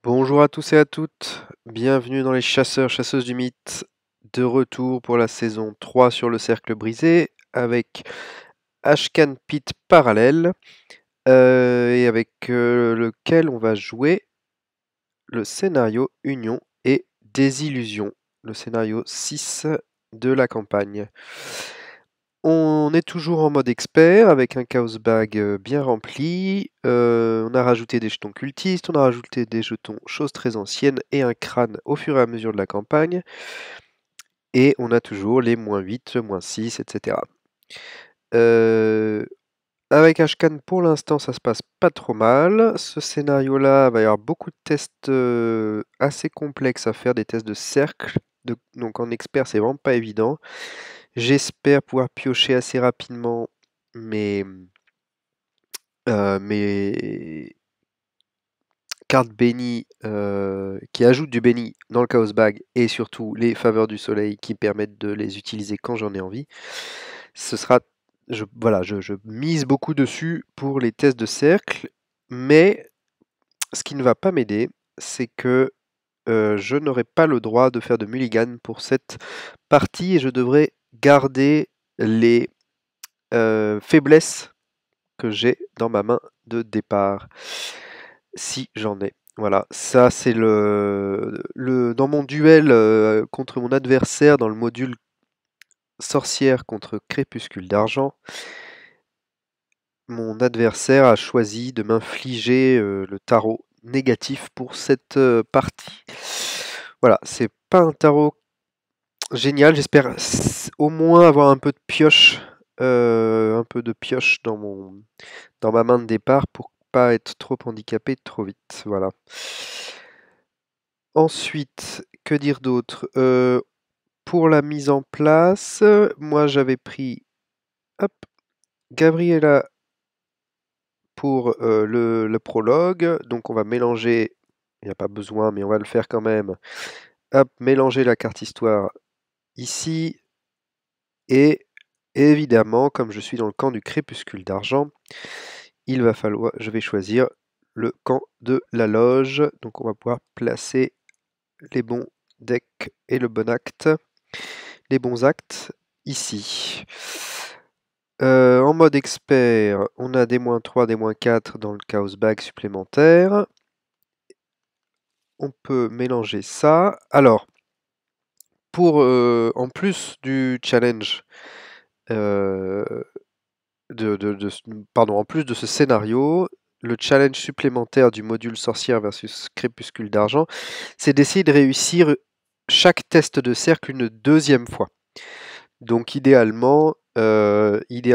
Bonjour à tous et à toutes, bienvenue dans les chasseurs, chasseuses du mythe, de retour pour la saison 3 sur le cercle brisé avec Ashcan Pit Parallèle et avec lequel on va jouer le scénario Union et Désillusion, le scénario 6 de la campagne. On est toujours en mode expert avec un chaos bag bien rempli. On a rajouté des jetons cultistes, on a rajouté des jetons choses très anciennes et un crâne au fur et à mesure de la campagne. Et on a toujours les -8, -6, etc. Avec Ashcan, pour l'instant, ça se passe pas trop mal. Ce scénario-là, va y avoir beaucoup de tests assez complexes à faire, des tests de cercle. Donc en expert, c'est vraiment pas évident. J'espère pouvoir piocher assez rapidement mes, mes cartes bénies qui ajoutent du béni dans le Chaos Bag et surtout les faveurs du soleil qui permettent de les utiliser quand j'en ai envie. Ce sera, voilà, je mise beaucoup dessus pour les tests de cercle, mais ce qui ne va pas m'aider, c'est que je n'aurai pas le droit de faire de mulligan pour cette partie et je devrais garder les faiblesses que j'ai dans ma main de départ, si j'en ai. Voilà, ça c'est dans mon duel contre mon adversaire dans le module sorcière contre crépuscule d'argent. Mon adversaire a choisi de m'infliger le tarot négatif pour cette partie. Voilà, c'est pas un tarot génial, j'espère au moins avoir un peu de pioche dans ma main de départ pour pas être trop handicapé trop vite. Voilà. Ensuite, que dire d'autre? Pour la mise en place, moi j'avais pris hop, Gabriella pour le prologue. Donc on va mélanger, il n'y a pas besoin, mais on va le faire quand même. Hop, mélanger la carte histoire ici. Et évidemment, comme je suis dans le camp du crépuscule d'argent, je vais choisir le camp de la loge. Donc on va pouvoir placer les bons decks et le bon acte, les bons actes ici. En mode expert, on a des -3, des -4 dans le chaos bag supplémentaire. On peut mélanger ça. Alors, en plus du challenge, euh, en plus de ce scénario, le challenge supplémentaire du module sorcière versus crépuscule d'argent, c'est d'essayer de réussir chaque test de cercle une deuxième fois. Donc idéalement, voilà, il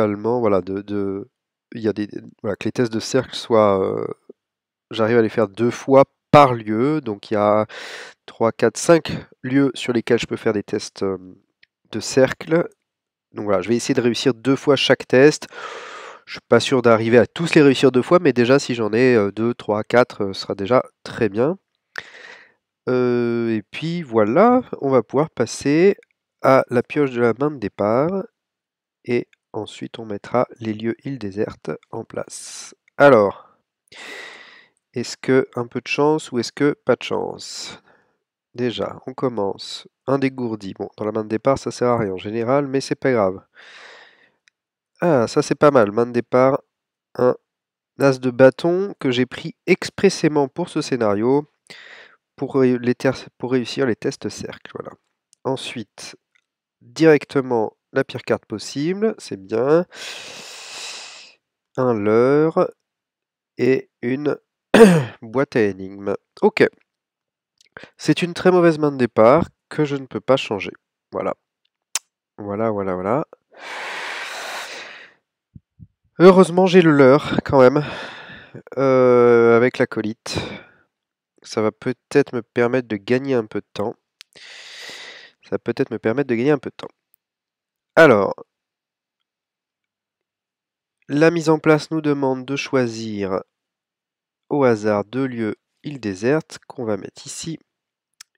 y a voilà, que les tests de cercle soient, j'arrive à les faire 2 fois par lieu. Donc il y a 3, 4, 5 lieux sur lesquels je peux faire des tests de cercle. Donc voilà, je vais essayer de réussir 2 fois chaque test. Je suis pas sûr d'arriver à tous les réussir 2 fois, mais déjà si j'en ai 2, 3, 4, ce sera déjà très bien. Et puis voilà, on va pouvoir passer à la pioche de la main de départ. Et ensuite on mettra les lieux îles désertes en place. Alors, est-ce que un peu de chance ou est-ce que pas de chance? Déjà, on commence. Un dégourdi. Bon, dans la main de départ, ça sert à rien en général, mais c'est pas grave. Ah, ça c'est pas mal. Main de départ, un as de bâton que j'ai pris expressément pour ce scénario, pour réussir les tests cercle. Voilà. Ensuite, directement la pire carte possible, c'est bien. Un leurre et une boîte à énigmes. Ok. C'est une très mauvaise main de départ que je ne peux pas changer. Voilà. Voilà, voilà, voilà. Heureusement, j'ai le leurre quand même. Avec l'acolyte. Ça va peut-être me permettre de gagner un peu de temps. Ça va peut-être me permettre de gagner un peu de temps. Alors, la mise en place nous demande de choisir au hasard 2 lieux île déserte qu'on va mettre ici.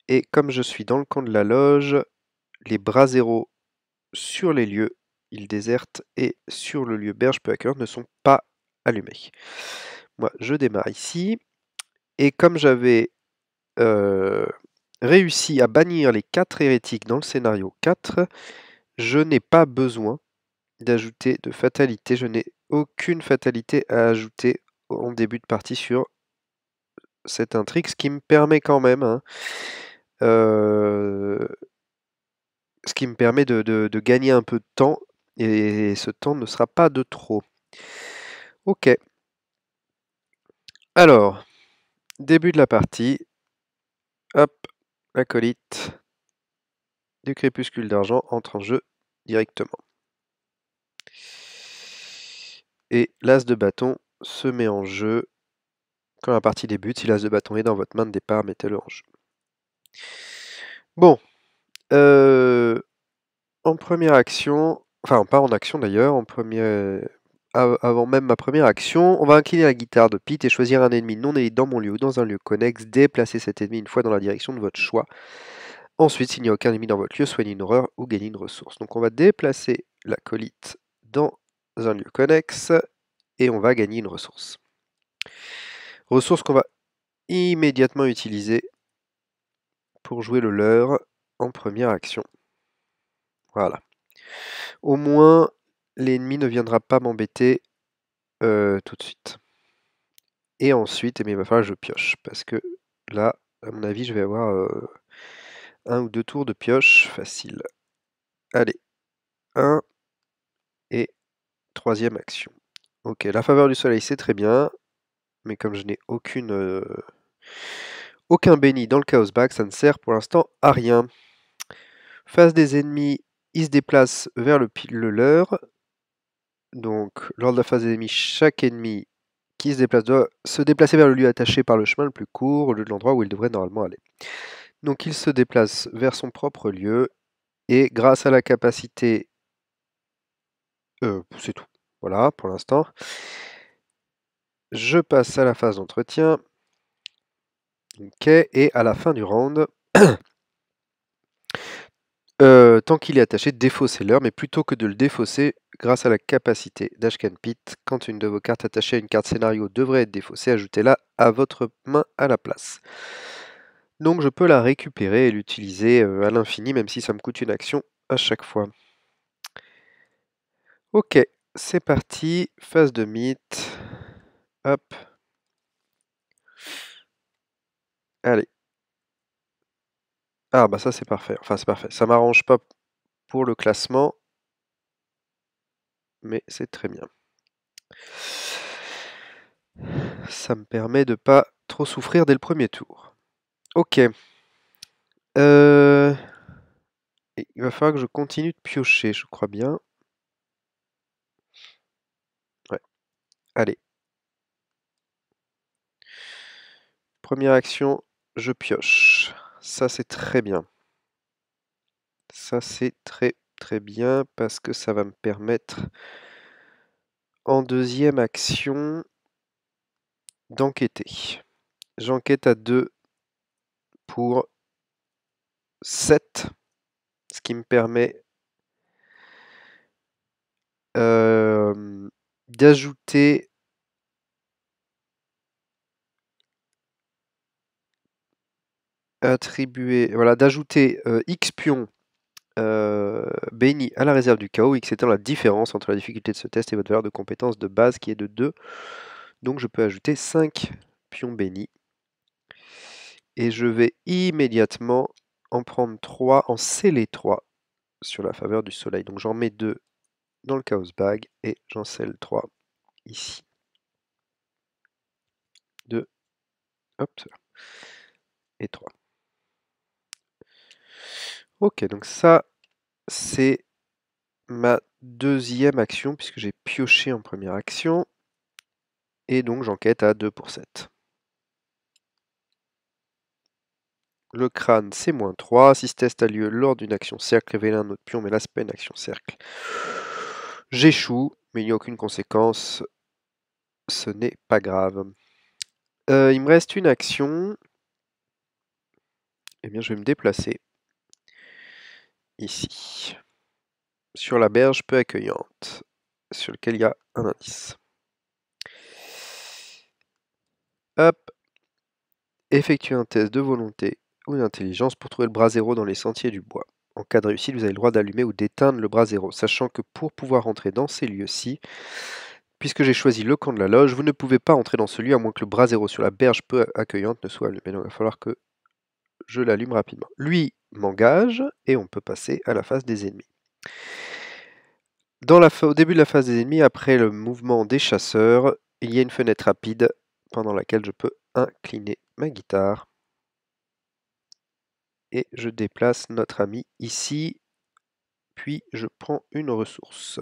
Et comme je suis dans le camp de la loge, les bras zéro sur les lieux île déserte et sur le lieu berge peu accueillante ne sont pas allumés. Moi, je démarre ici. Et comme j'avais réussi à bannir les 4 hérétiques dans le scénario 4, je n'ai pas besoin d'ajouter de fatalité. Je n'ai aucune fatalité à ajouter en début de partie sur cette intrigue, ce qui me permet quand même, hein, ce qui me permet de gagner un peu de temps, et ce temps ne sera pas de trop. Ok. Alors, début de la partie. Hop, l'acolyte du crépuscule d'argent entre en jeu directement. Et l'as de bâton se met en jeu quand la partie débute. Si l'as de bâton est dans votre main de départ, mettez-le en jeu. Bon, en première action, enfin pas en action d'ailleurs, avant même ma première action, on va incliner la guitare de Pete et choisir un ennemi non élite dans mon lieu ou dans un lieu connexe, déplacer cet ennemi une fois dans la direction de votre choix. Ensuite, s'il n'y a aucun ennemi dans votre lieu, soignez une horreur ou gagnez une ressource. Donc on va déplacer l'acolyte dans un lieu connexe et on va gagner une ressource. Ressource qu'on va immédiatement utiliser pour jouer le leurre en première action. Voilà. Au moins, l'ennemi ne viendra pas m'embêter tout de suite. Et ensuite, il va falloir que je pioche. Parce que là, à mon avis, je vais avoir 1 ou 2 tours de pioche facile. Allez, 1 et 3e action. Ok, la faveur du soleil, c'est très bien. Mais comme je n'ai aucun béni dans le chaos bag, ça ne sert pour l'instant à rien. Face des ennemis, ils se déplacent vers le leur. Donc, lors de la phase des ennemis, chaque ennemi qui se déplace doit se déplacer vers le lieu attaché par le chemin le plus court, au lieu de l'endroit où il devrait normalement aller. Donc, il se déplace vers son propre lieu, et grâce à la capacité... c'est tout. Voilà, pour l'instant. Je passe à la phase d'entretien. Ok, et à la fin du round... tant qu'il est attaché, défaussez-leur, mais plutôt que de le défausser, grâce à la capacité d'Ashken Pit, quand une de vos cartes attachées à une carte scénario devrait être défaussée, ajoutez-la à votre main à la place. Donc je peux la récupérer et l'utiliser à l'infini, même si ça me coûte une action à chaque fois. Ok, c'est parti, phase de mythe. Hop. Allez. Ah bah ça c'est parfait, enfin c'est parfait. Ça m'arrange pas pour le classement, mais c'est très bien. Ça me permet de pas trop souffrir dès le premier tour. Ok. Il va falloir que je continue de piocher, je crois bien. Ouais. Allez. Première action, je pioche. Ça c'est très bien. Ça c'est très très bien parce que ça va me permettre en deuxième action d'enquêter. J'enquête à 2 pour 7, ce qui me permet d'ajouter d'ajouter X pions béni à la réserve du chaos, X étant la différence entre la difficulté de ce test et votre valeur de compétence de base qui est de 2. Donc je peux ajouter 5 pions bénis. Et je vais immédiatement en prendre 3, en sceller 3 sur la faveur du soleil. Donc j'en mets 2 dans le chaos bag et j'en scelle 3 ici. 2, hop, et 3. Ok, donc ça, c'est ma deuxième action, puisque j'ai pioché en première action. Et donc j'enquête à 2 pour 7. Le crâne, c'est -3. Si ce test a lieu lors d'une action cercle, révélez un autre pion, mais là, c'est pas une action cercle. J'échoue, mais il n'y a aucune conséquence. Ce n'est pas grave. Il me reste une action. Eh bien, je vais me déplacer ici, sur la berge peu accueillante, sur laquelle il y a un indice. Hop. Effectuez un test de volonté ou d'intelligence pour trouver le bras zéro dans les sentiers du bois. En cas de réussite, vous avez le droit d'allumer ou d'éteindre le bras zéro, sachant que pour pouvoir entrer dans ces lieux-ci, puisque j'ai choisi le camp de la loge, vous ne pouvez pas entrer dans ce lieu à moins que le bras zéro sur la berge peu accueillante ne soit allumé. Donc il va falloir que je l'allume rapidement. Lui m'engage et on peut passer à la phase des ennemis. Au début de la phase des ennemis, après le mouvement des chasseurs, il y a une fenêtre rapide pendant laquelle je peux incliner ma guitare. Et je déplace notre ami ici, puis je prends une ressource.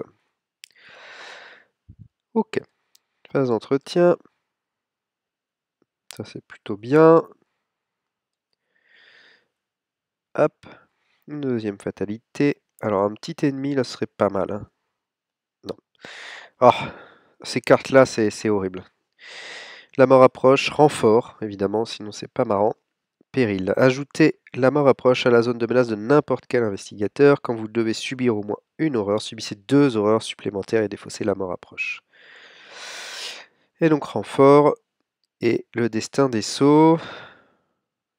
Ok, phase d'entretien. Ça c'est plutôt bien. Hop, une deuxième fatalité. Alors un petit ennemi là ce serait pas mal. Hein. Non. Oh, ces cartes là c'est horrible. La mort approche, renfort évidemment, sinon c'est pas marrant. Péril. Ajoutez la mort approche à la zone de menace de n'importe quel investigateur. Quand vous devez subir au moins une horreur, subissez 2 horreurs supplémentaires et défaussez la mort approche. Et donc renfort et le destin des sceaux.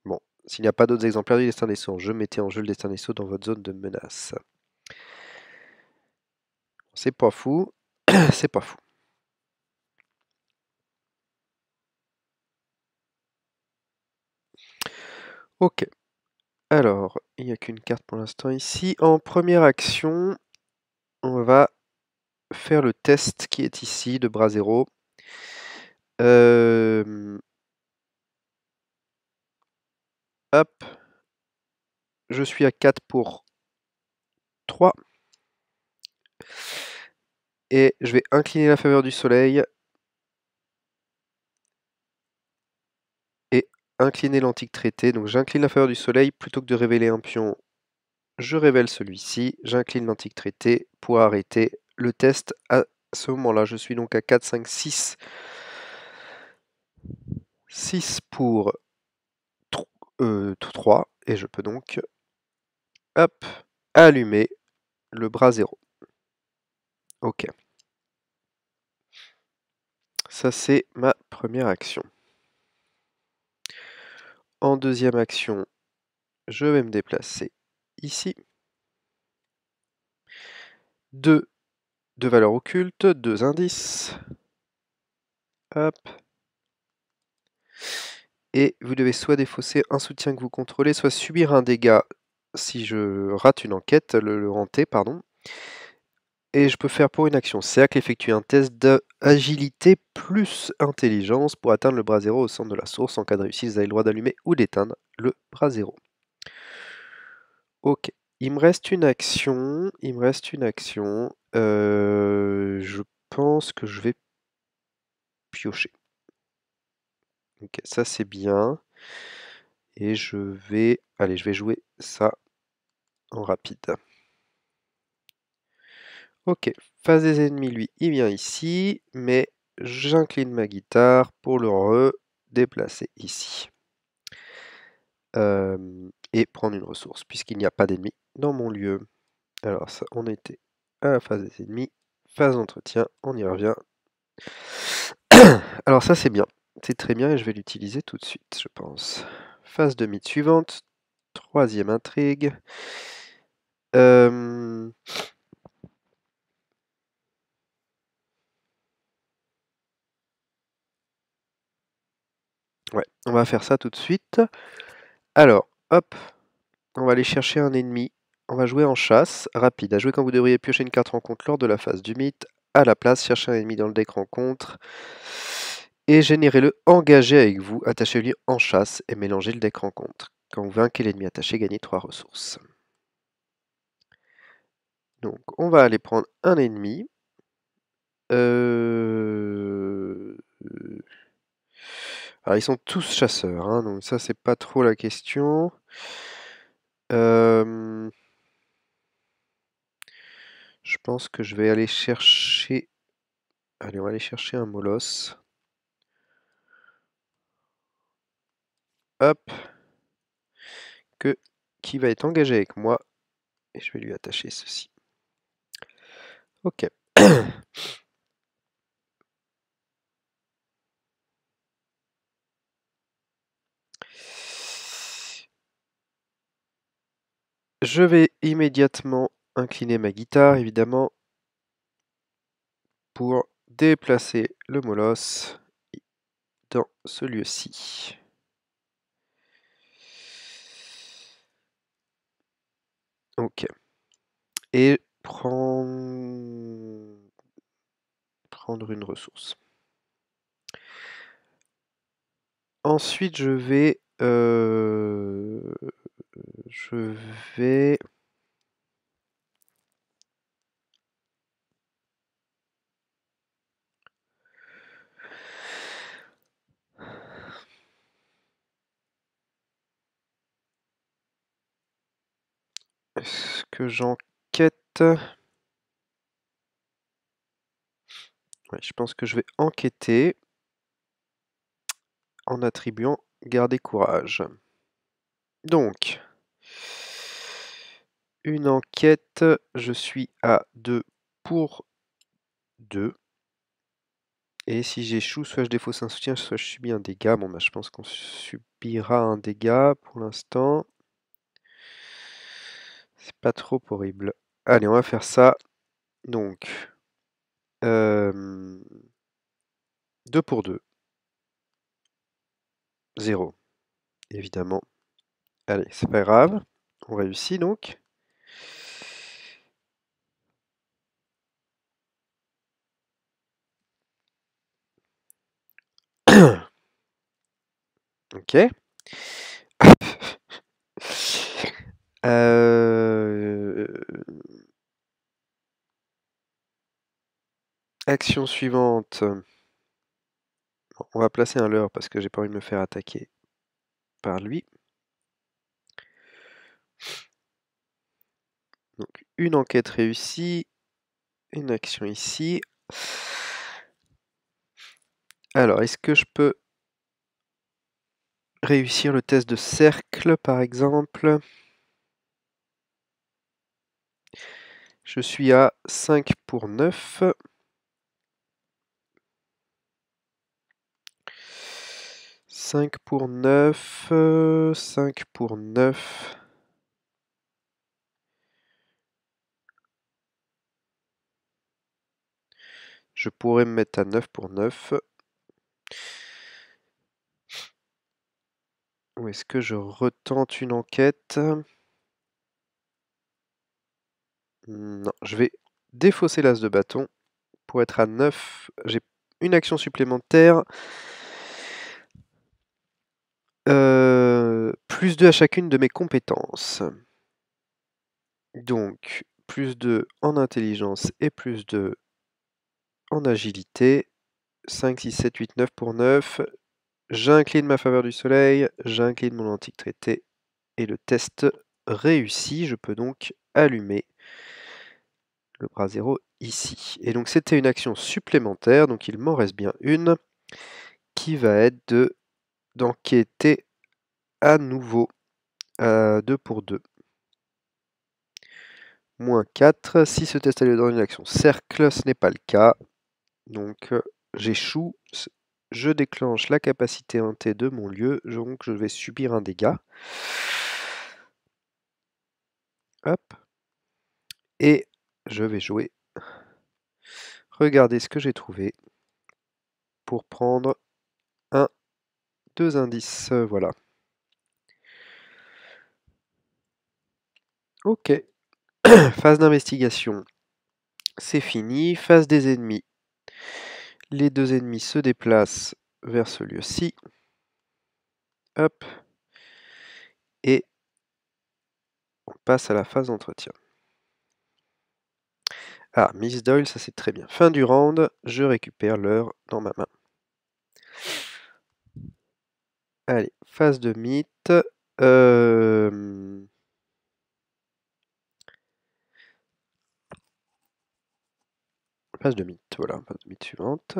Bon, s'il n'y a pas d'autres exemplaires du destin des sceaux en jeu, mettez en jeu le destin des sceaux dans votre zone de menace. C'est pas fou, c'est pas fou. Ok. Alors, il n'y a qu'une carte pour l'instant ici. En première action, on va faire le test qui est ici de bras zéro. Hop. Je suis à 4 pour 3. Et je vais incliner la faveur du soleil. Et incliner l'antique traité. Donc j'incline la faveur du soleil. Plutôt que de révéler un pion, je révèle celui-ci. J'incline l'antique traité pour arrêter le test à ce moment-là. Je suis donc à 4, 5, 6. 6 pour 3. Et je peux donc hop, allumer le bras zéro. Ok. Ça, c'est ma première action. En deuxième action, je vais me déplacer ici. 2 de valeur occulte, 2 indices. Hop. Et vous devez soit défausser un soutien que vous contrôlez, soit subir un dégât si je rate une enquête, le hanté, pardon. Et je peux faire pour une action cercle, effectuer un test d'agilité plus intelligence pour atteindre le bras zéro au centre de la source. En cas de réussite, vous avez le droit d'allumer ou d'éteindre le bras zéro. Ok, il me reste une action. Je pense que je vais piocher. Ok, ça c'est bien. Et je vais jouer ça en rapide. Ok, phase des ennemis, lui, il vient ici, mais j'incline ma guitare pour le redéplacer ici. Et prendre une ressource, puisqu'il n'y a pas d'ennemis dans mon lieu. Alors ça, on était à la phase des ennemis, phase d'entretien, on y revient. Alors ça c'est bien, c'est très bien et je vais l'utiliser tout de suite, je pense. Phase de mythe suivante, troisième intrigue. Ouais, on va faire ça tout de suite. Alors, hop, on va aller chercher un ennemi. On va jouer en chasse, rapide. À jouer quand vous devriez piocher une carte rencontre lors de la phase du mythe. À la place, cherchez un ennemi dans le deck rencontre. Et générez-le engagé avec vous. Attachez-le en chasse et mélangez le deck rencontre. Quand vous vainquez l'ennemi attaché, gagnez 3 ressources. Donc, on va aller prendre un ennemi. Alors, ils sont tous chasseurs, hein, donc ça, c'est pas trop la question. Je pense que je vais aller chercher... Allez, on va aller chercher un molosse. Hop. Qui va être engagé avec moi. Et je vais lui attacher ceci. Ok. Je vais immédiatement incliner ma guitare, évidemment, pour déplacer le molosse dans ce lieu-ci. Ok. Et prendre une ressource. Ensuite, je vais... Est-ce que j'enquête? Ouais, je pense que je vais enquêter en attribuant garder courage. Donc, une enquête, je suis à 2 pour 2. Et si j'échoue, soit je défausse un soutien, soit je subis un dégât. Bon, bah, je pense qu'on subira un dégât pour l'instant. C'est pas trop horrible. Allez, on va faire ça. Donc, 2 pour 2. 0, évidemment. Allez, c'est pas grave. On réussit donc. Ok. Action suivante. Bon, on va placer un leurre parce que j'ai pas envie de me faire attaquer par lui. Donc une enquête réussie. Une action ici. Alors, est-ce que je peux réussir le test de cercle, par exemple? Je suis à 5 pour 9. 5 pour 9. 5 pour 9. Je pourrais me mettre à 9 pour 9. Ou est-ce que je retente une enquête? Non, je vais défausser l'as de bâton pour être à 9. J'ai une action supplémentaire. Plus 2 à chacune de mes compétences. Donc, plus 2 en intelligence et plus 2 en agilité. 5, 6, 7, 8, 9 pour 9. J'incline ma faveur du soleil, j'incline mon antique traité. Et le test réussi. Je peux donc allumer le bras 0 ici. Et donc c'était une action supplémentaire, donc il m'en reste bien une, qui va être d'enquêter à nouveau à 2 pour 2. Moins 4. Si ce test a lieu dans une action cercle, ce n'est pas le cas. Donc j'échoue. Je déclenche la capacité 1T de mon lieu, donc je vais subir un dégât. Hop. Et je vais jouer. Regardez ce que j'ai trouvé pour prendre 2 indices. Voilà. Ok. Phase d'investigation. C'est fini. Phase des ennemis. Les 2 ennemis se déplacent vers ce lieu-ci. Hop. Et on passe à la phase d'entretien. Ah, Miss Doyle, ça c'est très bien. Fin du round, je récupère l'heure dans ma main. Allez, phase de mythe. Phase de mythe, voilà, phase de mythe suivante.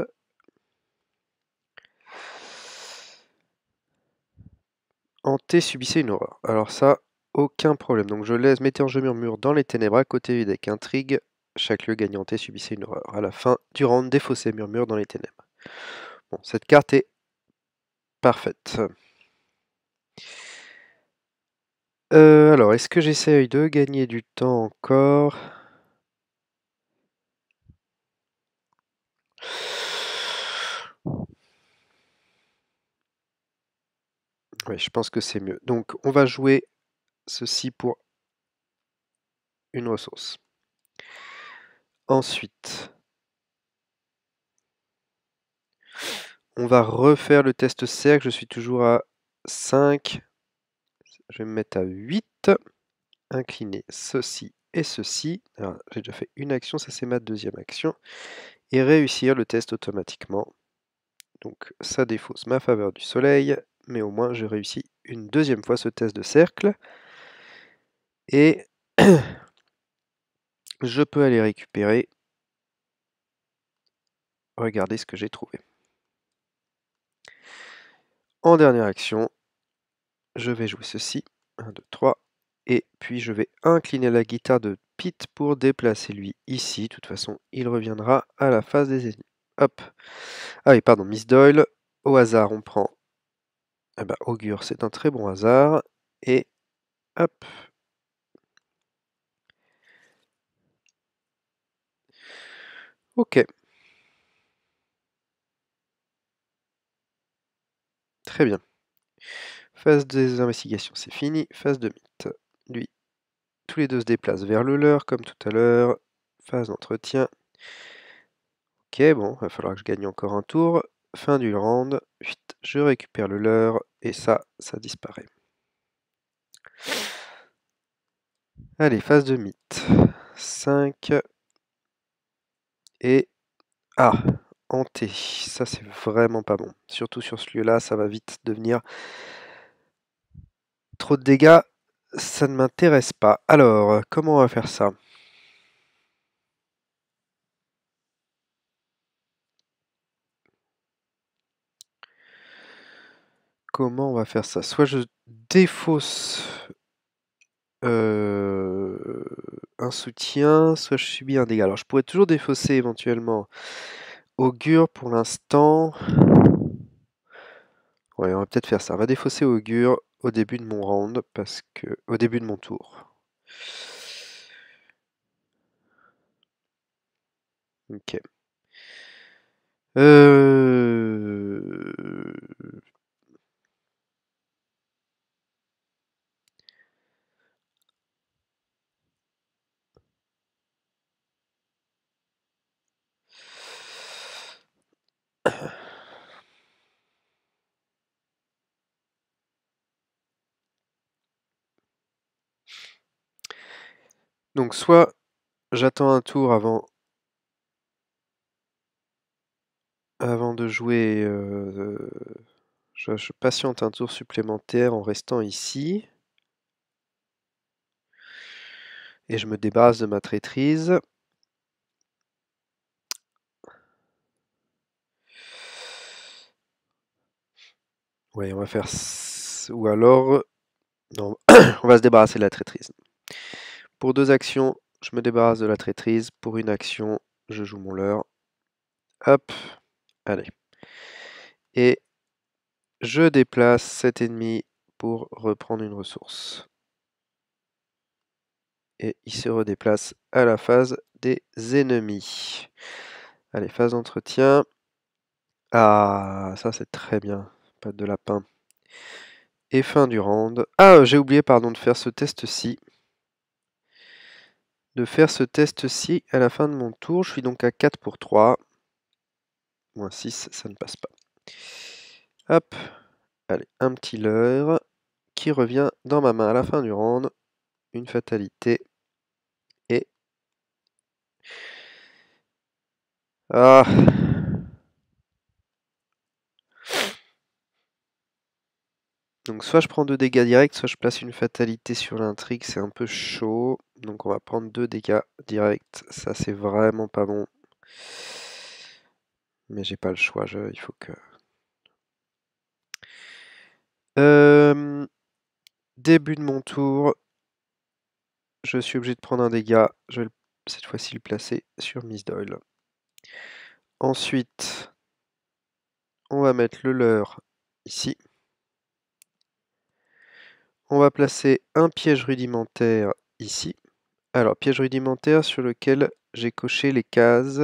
Hanté, subissez une horreur. Alors ça, aucun problème. Donc je laisse, mettez en jeu murmure dans les ténèbres à côté vide avec intrigue. Chaque lieu gagnant hanté, subissez une horreur. À la fin du round, défaussez murmure dans les ténèbres. Bon, cette carte est parfaite. Alors, est-ce que j'essaye de gagner du temps encore? Oui, je pense que c'est mieux. Donc, on va jouer ceci pour une ressource. Ensuite, on va refaire le test cercle. Je suis toujours à 5. Je vais me mettre à 8. Incliner ceci et ceci. Alors, j'ai déjà fait une action, ça c'est ma deuxième action. Et réussir le test automatiquement. Donc ça défausse ma faveur du soleil, mais au moins je réussis une deuxième fois ce test de cercle. Et je peux aller récupérer. Regardez ce que j'ai trouvé. En dernière action, je vais jouer ceci. 1, 2, 3. Et puis je vais incliner la guitare de Pete pour déplacer lui ici. De toute façon, il reviendra à la phase des ennemis. Hop. Ah oui, pardon, Miss Doyle. Au hasard, on prend. Ah bah, Augure, c'est un très bon hasard. Et hop. Ok. Très bien. Phase des investigations, c'est fini. Phase de mythe. Lui, tous les deux se déplacent vers le leur, comme tout à l'heure. Phase d'entretien. Ok, bon, va falloir que je gagne encore un tour. Fin du round. Vite, je récupère le leur. Et ça disparaît. Allez, phase de mythe. 5. Et... Ah, hanté. Ça, c'est vraiment pas bon. Surtout sur ce lieu-là, ça va vite devenir trop de dégâts. Ça ne m'intéresse pas. Alors, comment on va faire ça? Comment on va faire ça? Soit je défausse un soutien, soit je subis un dégât. Alors je pourrais toujours défausser éventuellement Augure pour l'instant. Ouais, on va peut-être faire ça. On va défausser Augure au début de mon round, parce que... au début de mon tour. Ok. Euh... Donc soit j'attends un tour avant de jouer, je patiente un tour supplémentaire en restant ici. Et je me débarrasse de ma traîtrise. Ouais, on va faire... Ou alors... Non, on va se débarrasser de la traîtrise. Pour 2 actions, je me débarrasse de la traîtrise. Pour une action, je joue mon leurre. Hop, allez. Et je déplace cet ennemi pour reprendre une ressource. Et il se redéplace à la phase des ennemis. Allez, phase d'entretien. Ah, ça c'est très bien. Patte de lapin. Et fin du round. Ah, j'ai oublié, pardon, de faire ce test-ci. À la fin de mon tour. Je suis donc à 4 pour 3. Moins 6, ça ne passe pas. Hop. Allez, un petit leurre qui revient dans ma main à la fin du round. Une fatalité. Et... Ah. Donc soit je prends 2 dégâts directs, soit je place une fatalité sur l'intrigue. C'est un peu chaud. Donc on va prendre 2 dégâts directs. Ça c'est vraiment pas bon. Mais j'ai pas le choix. Il faut que... Début de mon tour. Je suis obligé de prendre un dégât. Je vais cette fois-ci le placer sur Miss Doyle. Ensuite, on va mettre le leurre ici. On va placer un piège rudimentaire ici. Alors, piège rudimentaire sur lequel j'ai coché les cases.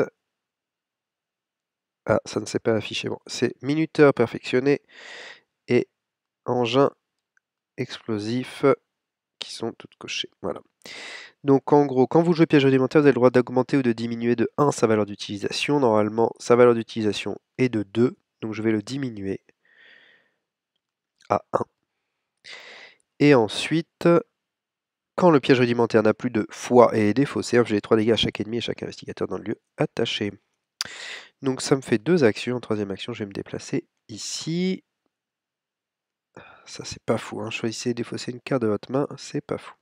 Ah, ça ne s'est pas affiché. Bon, c'est minuteur perfectionné et engin explosif qui sont toutes cochées. Voilà. Donc en gros, quand vous jouez piège rudimentaire, vous avez le droit d'augmenter ou de diminuer de 1 sa valeur d'utilisation. Normalement, sa valeur d'utilisation est de 2, donc je vais le diminuer à 1. Et ensuite, quand le piège rudimentaire n'a plus de foi et est défaussé, j'ai les 3 dégâts à chaque ennemi et chaque investigateur dans le lieu attaché. Donc ça me fait 2 actions. En troisième action, je vais me déplacer ici. Ça, c'est pas fou, hein. Choisissez et défausser une carte de votre main, c'est pas fou.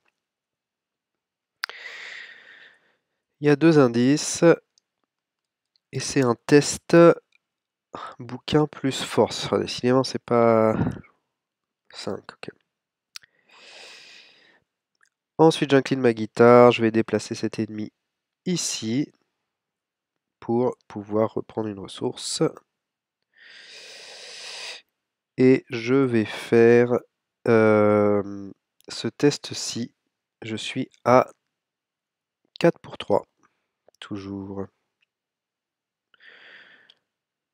Il y a 2 indices. Et c'est un test bouquin plus force. Enfin, décidément, c'est pas 5. Ok. Ensuite, j'incline ma guitare. Je vais déplacer cet ennemi ici pour pouvoir reprendre une ressource. Et je vais faire ce test-ci. Je suis à 4 pour 3. Toujours.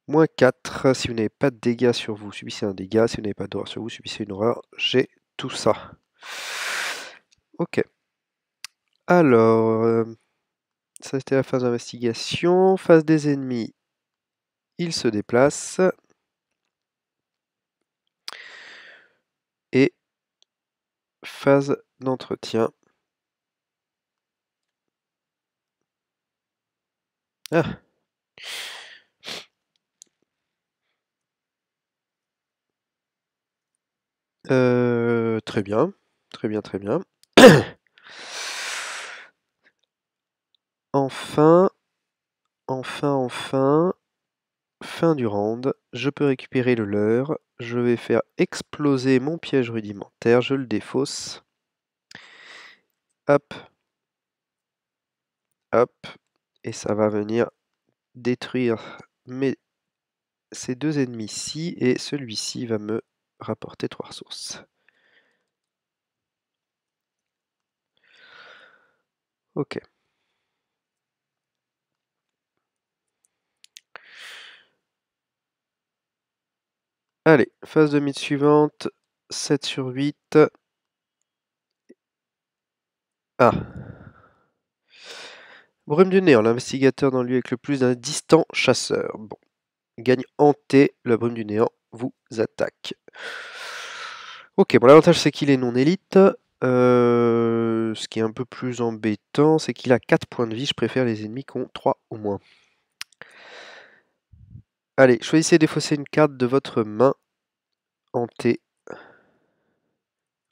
Moins 4. Si vous n'avez pas de dégâts sur vous, subissez un dégât. Si vous n'avez pas d'horreur sur vous, subissez une horreur. J'ai tout ça. Ok. Alors, ça c'était la phase d'investigation. Phase des ennemis. Ils se déplacent. Et phase d'entretien. Ah. Très bien. Très bien, très bien. Enfin, fin du round, je peux récupérer le leurre, je vais faire exploser mon piège rudimentaire, je le défausse. Hop, hop, et ça va venir détruire ces 2 ennemis-ci, et celui-ci va me rapporter 3 ressources. Ok. Allez, phase de mythe suivante, 7 sur 8. Ah. Brume du néant, l'investigateur dans le lieu avec le plus d'un distant chasseur. Bon. Gagne hanté, la brume du néant vous attaque. Ok, bon, l'avantage c'est qu'il est non élite. Ce qui est un peu plus embêtant, c'est qu'il a 4 points de vie. Je préfère les ennemis qui ont 3 ou moins. Allez, choisissez et défausser une carte de votre main hantée.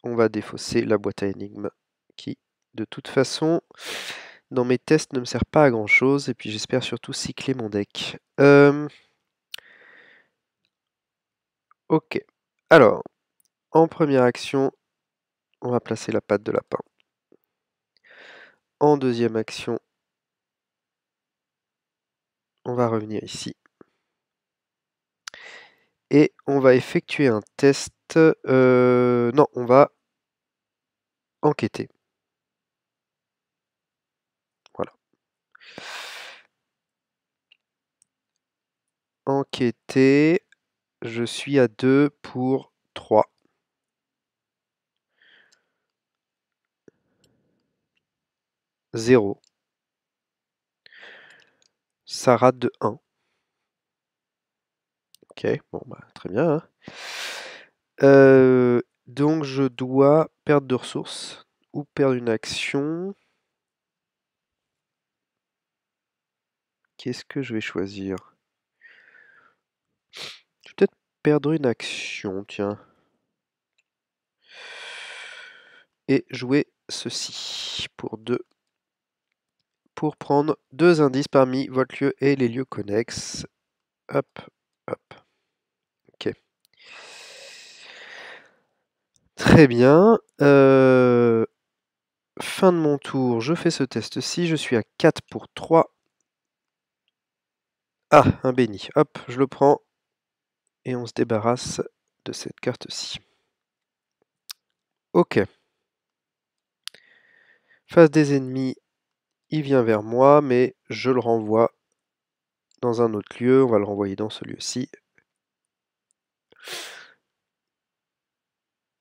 On va défausser la boîte à énigmes qui, de toute façon, dans mes tests, ne me sert pas à grand chose. Et puis j'espère surtout cycler mon deck. Ok. Alors, en première action, on va placer la patte de lapin. En deuxième action, on va revenir ici. Et on va effectuer un test. Non, on va enquêter. Voilà. Enquêter. Je suis à 2 pour 3. Zéro. Ça rate de 1. Ok, bon bah très bien. Hein. Donc je dois perdre de ressources ou perdre une action. Qu'est-ce que je vais choisir? Je vais peut-être perdre une action, tiens. Et jouer ceci pour 2. Pour prendre 2 indices parmi votre lieu et les lieux connexes. Hop, hop. Ok. Très bien. Fin de mon tour, je fais ce test-ci. Je suis à 4 pour 3. Ah, un béni. Hop, je le prends. Et on se débarrasse de cette carte-ci. Ok. Face des ennemis, il vient vers moi, mais je le renvoie dans un autre lieu. On va le renvoyer dans ce lieu-ci.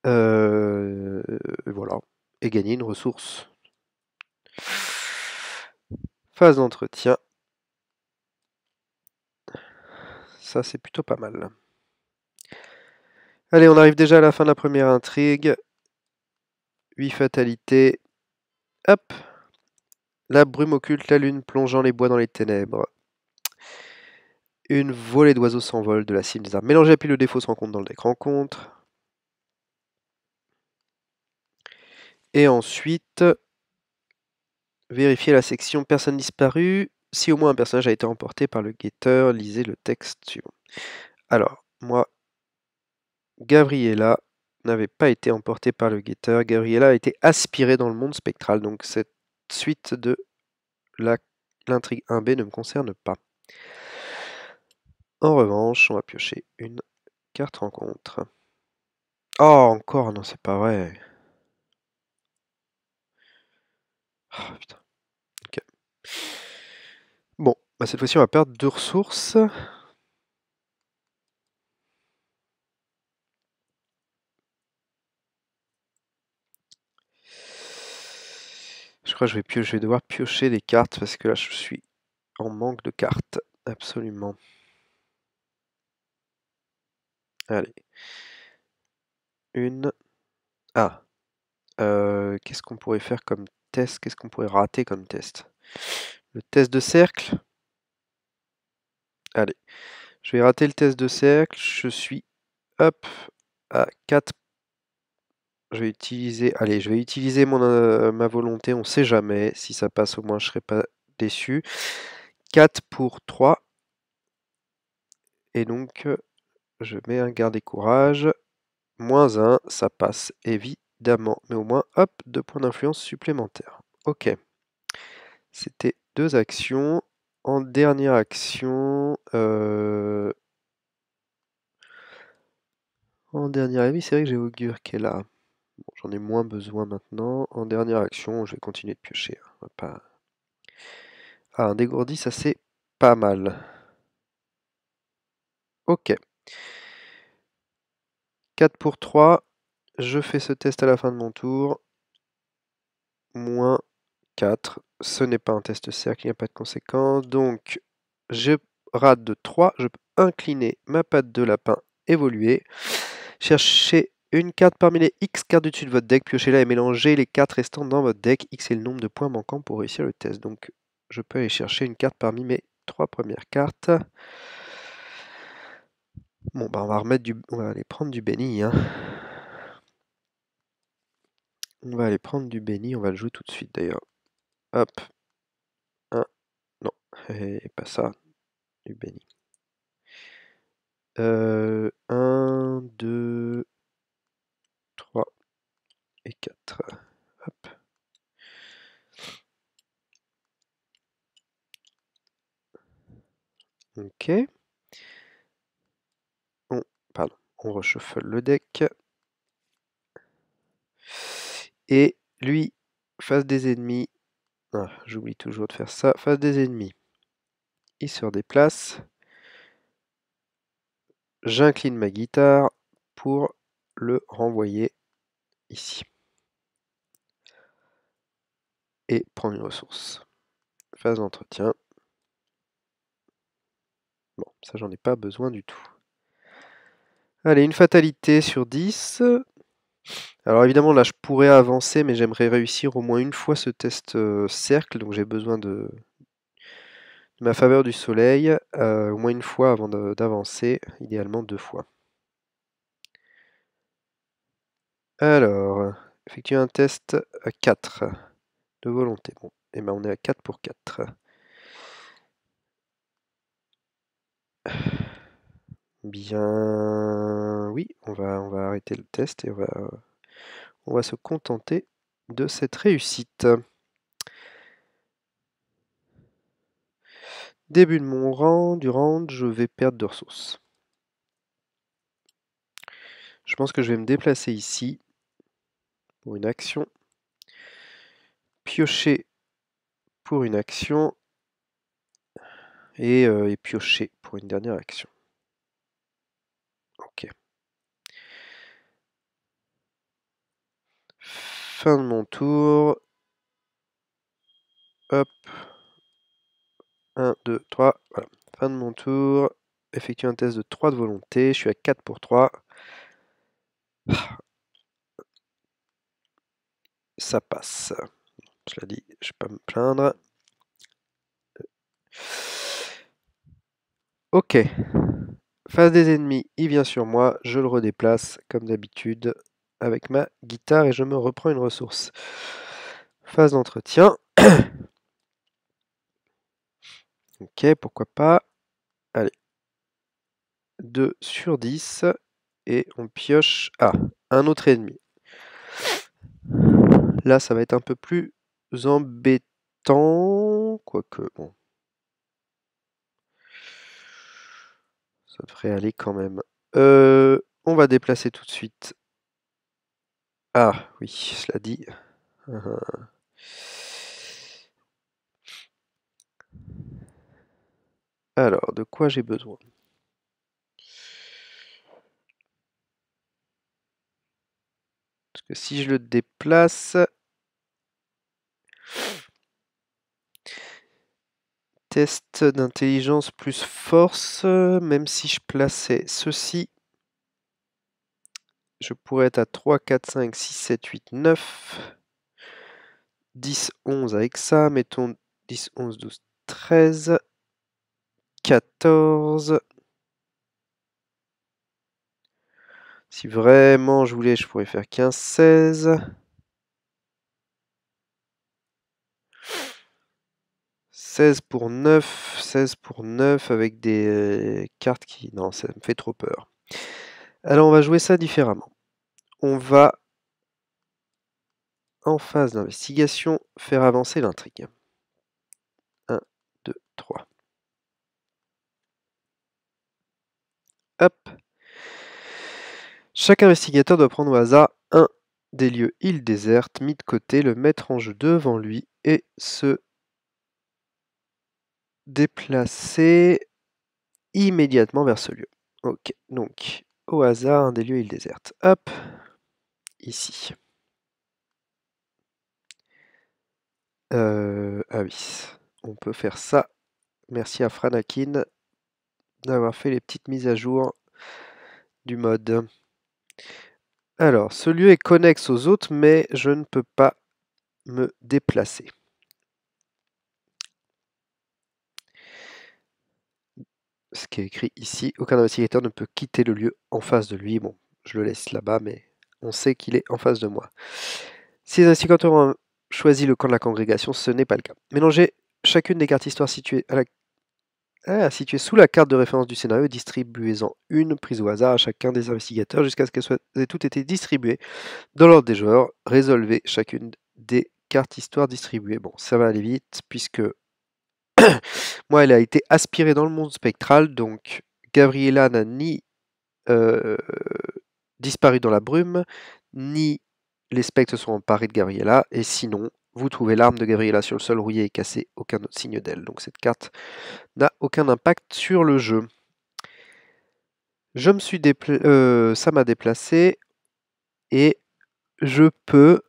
Voilà. Et gagner une ressource. Phase d'entretien. Ça, c'est plutôt pas mal. Allez, on arrive déjà à la fin de la première intrigue. 8 fatalités. Hop. La brume occulte la lune, plongeant les bois dans les ténèbres. Une volée d'oiseaux s'envole de la cime des arbres. Mélanger la pile de défauts se rencontre dans le deck rencontre. Et ensuite, vérifier la section personne disparue. Si au moins un personnage a été emporté par le guetteur, lisez le texte suivant. Alors, moi, Gabriella n'avait pas été emportée par le guetteur. Gabriella a été aspirée dans le monde spectral. Donc cette suite de l'intrigue 1B ne me concerne pas. En revanche, on va piocher une carte rencontre. Oh, encore, non, c'est pas vrai. Oh, putain. Ok. Bon, bah cette fois-ci, on va perdre 2 ressources. Je crois que je vais devoir piocher des cartes parce que là, je suis en manque de cartes. Absolument. Allez. Une. Ah. Qu'est-ce qu'on pourrait faire comme test? Qu'est-ce qu'on pourrait rater comme test? Le test de cercle? Allez. Je vais rater le test de cercle. Je suis, hop, à 4. Je vais utiliser, allez, je vais utiliser ma volonté. On sait jamais. Si ça passe, au moins, je serai pas déçu. 4 pour 3. Et donc, je mets un garder courage. Moins 1, ça passe évidemment. Mais au moins, hop, 2 points d'influence supplémentaires. Ok. C'était 2 actions. En dernière action, oui, c'est vrai que j'ai Augure qui est là. Bon, j'en ai moins besoin maintenant. En dernière action, je vais continuer de piocher. On va pas... Ah, un dégourdi, ça c'est pas mal. Ok. 4 pour 3. Je fais ce test à la fin de mon tour. Moins 4. Ce n'est pas un test cercle, il n'y a pas de conséquence. Donc, je rate de 3. Je peux incliner ma patte de lapin, évoluer. Cherchez une carte parmi les X cartes du dessus de votre deck, piochez-la et mélangez les cartes restantes dans votre deck. X est le nombre de points manquants pour réussir le test. Donc, je peux aller chercher une carte parmi mes 3 premières cartes. Bon, bah, on va aller prendre du béni, hein. On va aller prendre du béni, on va le jouer tout de suite d'ailleurs. Hop. 1. Non, et pas ça. Du béni. 1, 2, 3 et 4. Hop. Ok. Pardon, on reshuffle le deck. Et lui, face des ennemis. Ah, j'oublie toujours de faire ça. Face des ennemis. Il se redéplace. J'incline ma guitare pour le renvoyer ici. Et prendre une ressource. Phase d'entretien. Bon, ça j'en ai pas besoin du tout. Allez, une fatalité sur 10. Alors évidemment là je pourrais avancer mais j'aimerais réussir au moins une fois ce test cercle. Donc j'ai besoin de ma faveur du soleil. Au moins une fois avant d'avancer. Idéalement 2 fois. Alors, effectuer un test à 4 de volonté. Bon, et ben on est à 4 pour 4. Bien, oui, on va arrêter le test et on va se contenter de cette réussite. Début de mon round, je vais perdre 2 ressources. Je pense que je vais me déplacer ici. pour une action. Piocher pour une action. Et piocher pour une dernière action. Ok. Fin de mon tour. Hop. 1, 2, 3. Voilà. Fin de mon tour. Effectue un test de 3 de volonté. Je suis à 4 pour 3. Ça passe. Je l'ai dit, je vais pas me plaindre. Ok. Face des ennemis, il vient sur moi. Je le redéplace comme d'habitude avec ma guitare et je me reprends une ressource. Phase d'entretien. Ok, pourquoi pas. Allez. 2 sur 10. Et on pioche. Ah, un autre ennemi. Là, ça va être un peu plus embêtant. Quoique, bon. Ça devrait aller quand même. On va déplacer tout de suite. Ah, oui, cela dit. Alors, de quoi j'ai besoin? Parce que si je le déplace... Test d'intelligence plus force, même si je plaçais ceci, je pourrais être à 3, 4, 5, 6, 7, 8, 9, 10, 11 avec ça, mettons 10, 11, 12, 13, 14. Si vraiment je voulais, je pourrais faire 15, 16. 16 pour 9, 16 pour 9 avec des cartes qui... Non, ça me fait trop peur. Alors on va jouer ça différemment. On va, en phase d'investigation, faire avancer l'intrigue. 1, 2, 3. Hop. Chaque investigateur doit prendre au hasard un des lieux îles désertes mis de côté, le mettre en jeu devant lui et se déplacer immédiatement vers ce lieu. Ok, donc au hasard un des lieux îles désertes. Hop, ici. Ah oui, on peut faire ça. Merci à Franakin d'avoir fait les petites mises à jour du mode. Alors, ce lieu est connexe aux autres, mais je ne peux pas me déplacer. Ce qui est écrit ici, aucun investigateur ne peut quitter le lieu en face de lui. Bon, je le laisse là-bas, mais on sait qu'il est en face de moi. Si les investigateurs ont choisi le camp de la congrégation, ce n'est pas le cas. Mélangez chacune des cartes histoire situées sous la carte de référence du scénario et distribuez-en une prise au hasard à chacun des investigateurs jusqu'à ce qu'elles aient toutes été distribuées dans l'ordre des joueurs. Résolvez chacune des cartes histoire distribuées. Bon, ça va aller vite puisque moi, elle a été aspirée dans le monde spectral, donc Gabriella n'a ni disparu dans la brume, ni les spectres se sont emparés de Gabriella, et sinon, vous trouvez l'arme de Gabriella sur le sol rouillé et cassé, aucun autre signe d'elle. Donc cette carte n'a aucun impact sur le jeu. Je me suis ça m'a déplacé, et je peux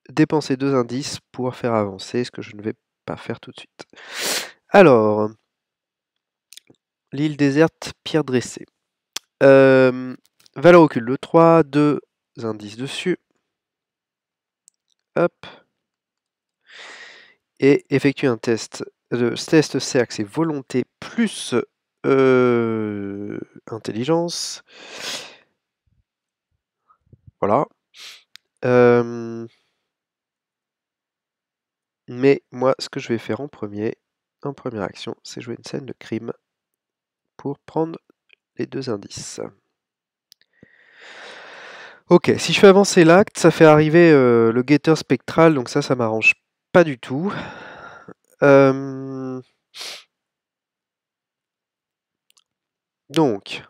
dépenser 2 indices pour faire avancer, ce que je ne vais pas faire tout de suite. Alors, l'île déserte, pierre dressée. Valeur occulte de 3, 2 indices dessus. Hop. Et effectue un test. Le test cercle, c'est volonté plus intelligence. Voilà. Mais moi, ce que je vais faire en première action, c'est jouer une scène de crime pour prendre les 2 indices. Ok, si je fais avancer l'acte, ça fait arriver le guetteur spectral, donc ça m'arrange pas du tout. Donc,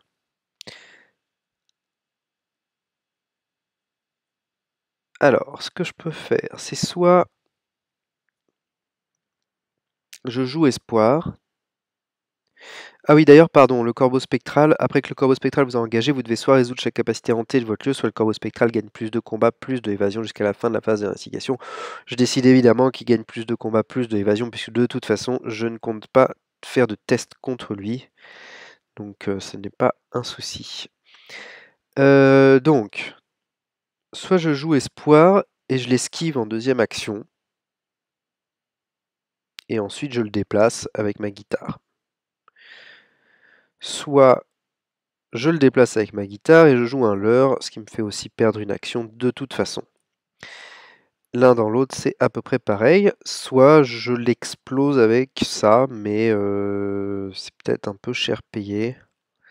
Alors, ce que je peux faire, c'est soit je joue espoir. Ah oui, d'ailleurs, pardon, le corbeau spectral. Après que le corbeau spectral vous a engagé, vous devez soit résoudre chaque capacité hantée de votre lieu, soit le corbeau spectral gagne plus de combats, plus de évasion jusqu'à la fin de la phase d'investigation. Je décide évidemment qu'il gagne plus de combats, plus de évasion, puisque de toute façon, je ne compte pas faire de test contre lui. Donc, ce n'est pas un souci. Donc, soit je joue espoir et je l'esquive en deuxième action. Et ensuite, je le déplace avec ma guitare. Soit je le déplace avec ma guitare et je joue un leurre, ce qui me fait aussi perdre une action de toute façon. L'un dans l'autre, c'est à peu près pareil. Soit je l'explose avec ça, mais c'est peut-être un peu cher payé.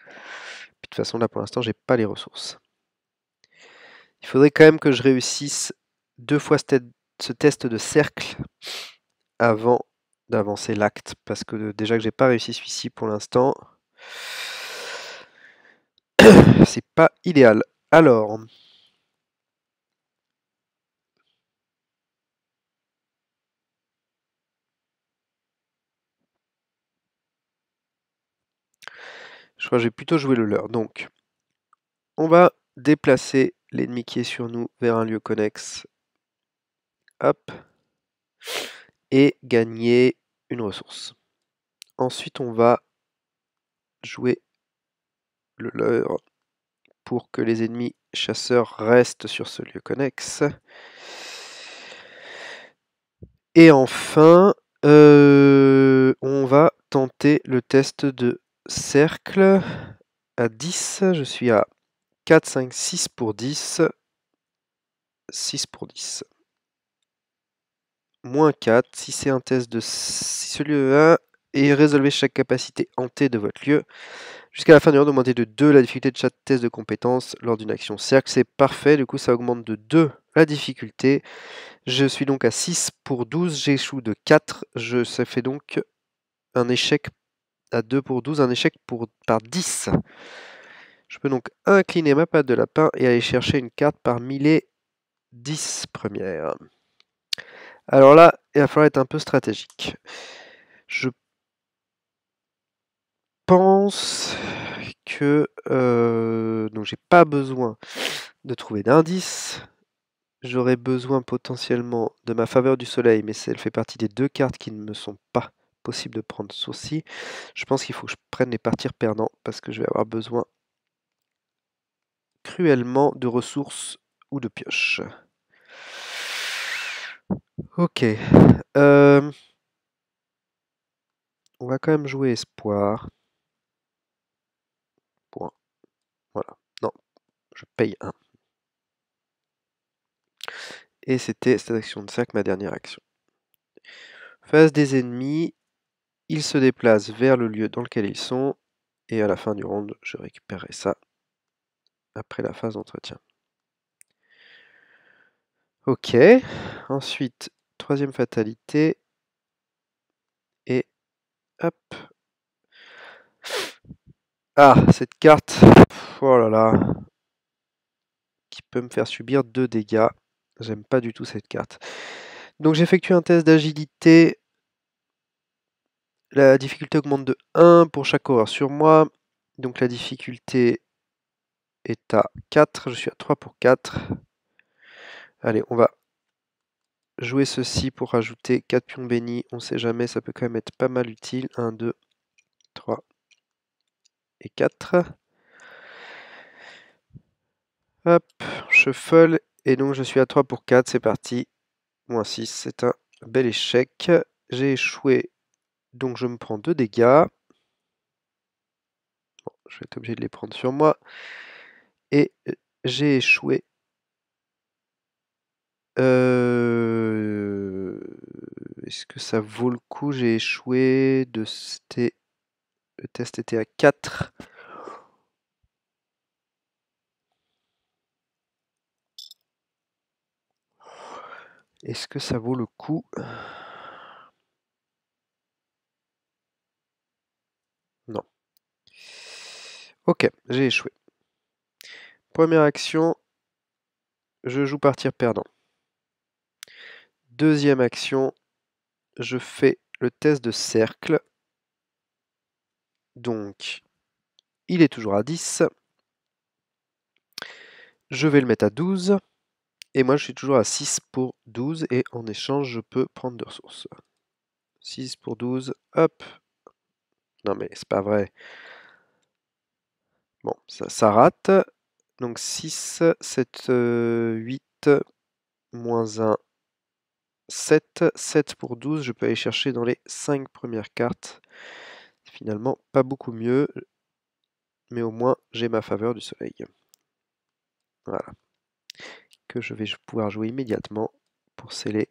Puis de toute façon, là pour l'instant, j'ai pas les ressources. Il faudrait quand même que je réussisse 2 fois ce test de cercle avant d'avancer l'acte, parce que déjà que j'ai pas réussi celui-ci pour l'instant, c'est pas idéal. Alors, je crois que j'ai plutôt joué le leurre. Donc, on va déplacer l'ennemi qui est sur nous vers un lieu connexe. Hop. Et gagner une ressource. Ensuite, on va jouer le leurre pour que les ennemis chasseurs restent sur ce lieu connexe. Et enfin, on va tenter le test de cercle à 10. Je suis à 4, 5, 6 pour 10. 6 pour 10. Moins 4, si c'est un test de ce lieu 1, et résolvez chaque capacité hantée de votre lieu. Jusqu'à la fin du round, augmentez de 2 la difficulté de chaque test de compétence lors d'une action cercle. C'est parfait, du coup ça augmente de 2 la difficulté. Je suis donc à 6 pour 12, j'échoue de 4. Ça fait donc un échec à 2 pour 12, un échec par 10. Je peux donc incliner ma patte de lapin et aller chercher une carte parmi les 10 premières. Alors là, il va falloir être un peu stratégique. Je pense que donc j'ai pas besoin de trouver d'indices. J'aurais besoin potentiellement de ma faveur du soleil, mais elle fait partie des 2 cartes qui ne me sont pas possibles de prendre souci. Je pense qu'il faut que je prenne les partir perdants parce que je vais avoir besoin cruellement de ressources ou de pioches. Ok. On va quand même jouer espoir. Point. Voilà. Non, je paye 1. Et c'était cette action de cercle, ma dernière action. Face des ennemis, ils se déplacent vers le lieu dans lequel ils sont. Et à la fin du round, je récupérerai ça après la phase d'entretien. Ok. Ensuite, troisième fatalité. Et hop. Ah, cette carte. Oh là là. Qui peut me faire subir 2 dégâts. J'aime pas du tout cette carte. Donc j'effectue un test d'agilité. La difficulté augmente de 1 pour chaque horreur sur moi. Donc la difficulté est à 4. Je suis à 3 pour 4. Allez, on va jouer ceci pour rajouter 4 pions bénis. On sait jamais, ça peut quand même être pas mal utile. 1, 2, 3 et 4. Hop, shuffle. Et donc je suis à 3 pour 4. C'est parti. Moins 6, c'est un bel échec. J'ai échoué, donc je me prends 2 dégâts. Bon, je vais être obligé de les prendre sur moi. Et j'ai échoué. Est-ce que ça vaut le coup? J'ai échoué de... Le test était à 4. Est-ce que ça vaut le coup? Non. Ok, j'ai échoué. Première action, je joue partir perdant. Deuxième action, je fais le test de cercle. Donc, il est toujours à 10. Je vais le mettre à 12. Et moi, je suis toujours à 6 pour 12. Et en échange, je peux prendre de ressources. 6 pour 12. Hop. Non, mais c'est pas vrai. Bon, ça rate. Donc 6, 7, 8, moins 1, 7. 7 pour 12. Je peux aller chercher dans les 5 premières cartes. Finalement, pas beaucoup mieux. Mais au moins, j'ai ma faveur du soleil. Voilà. Que je vais pouvoir jouer immédiatement pour sceller.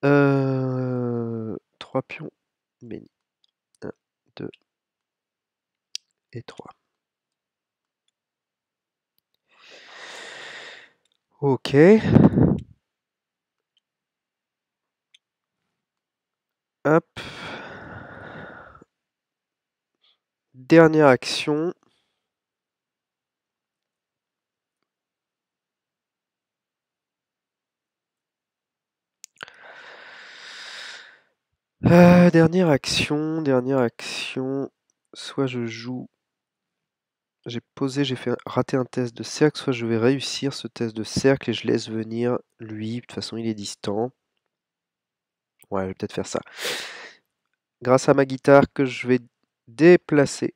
3 pions bénis. 1, 2 et 3. Ok. Hop. Dernière action. Dernière action. Soit je joue. J'ai posé, j'ai fait rater un test de cercle, soit je vais réussir ce test de cercle et je laisse venir lui. De toute façon, il est distant. Ouais, je vais peut-être faire ça. Grâce à ma guitare que je vais déplacer.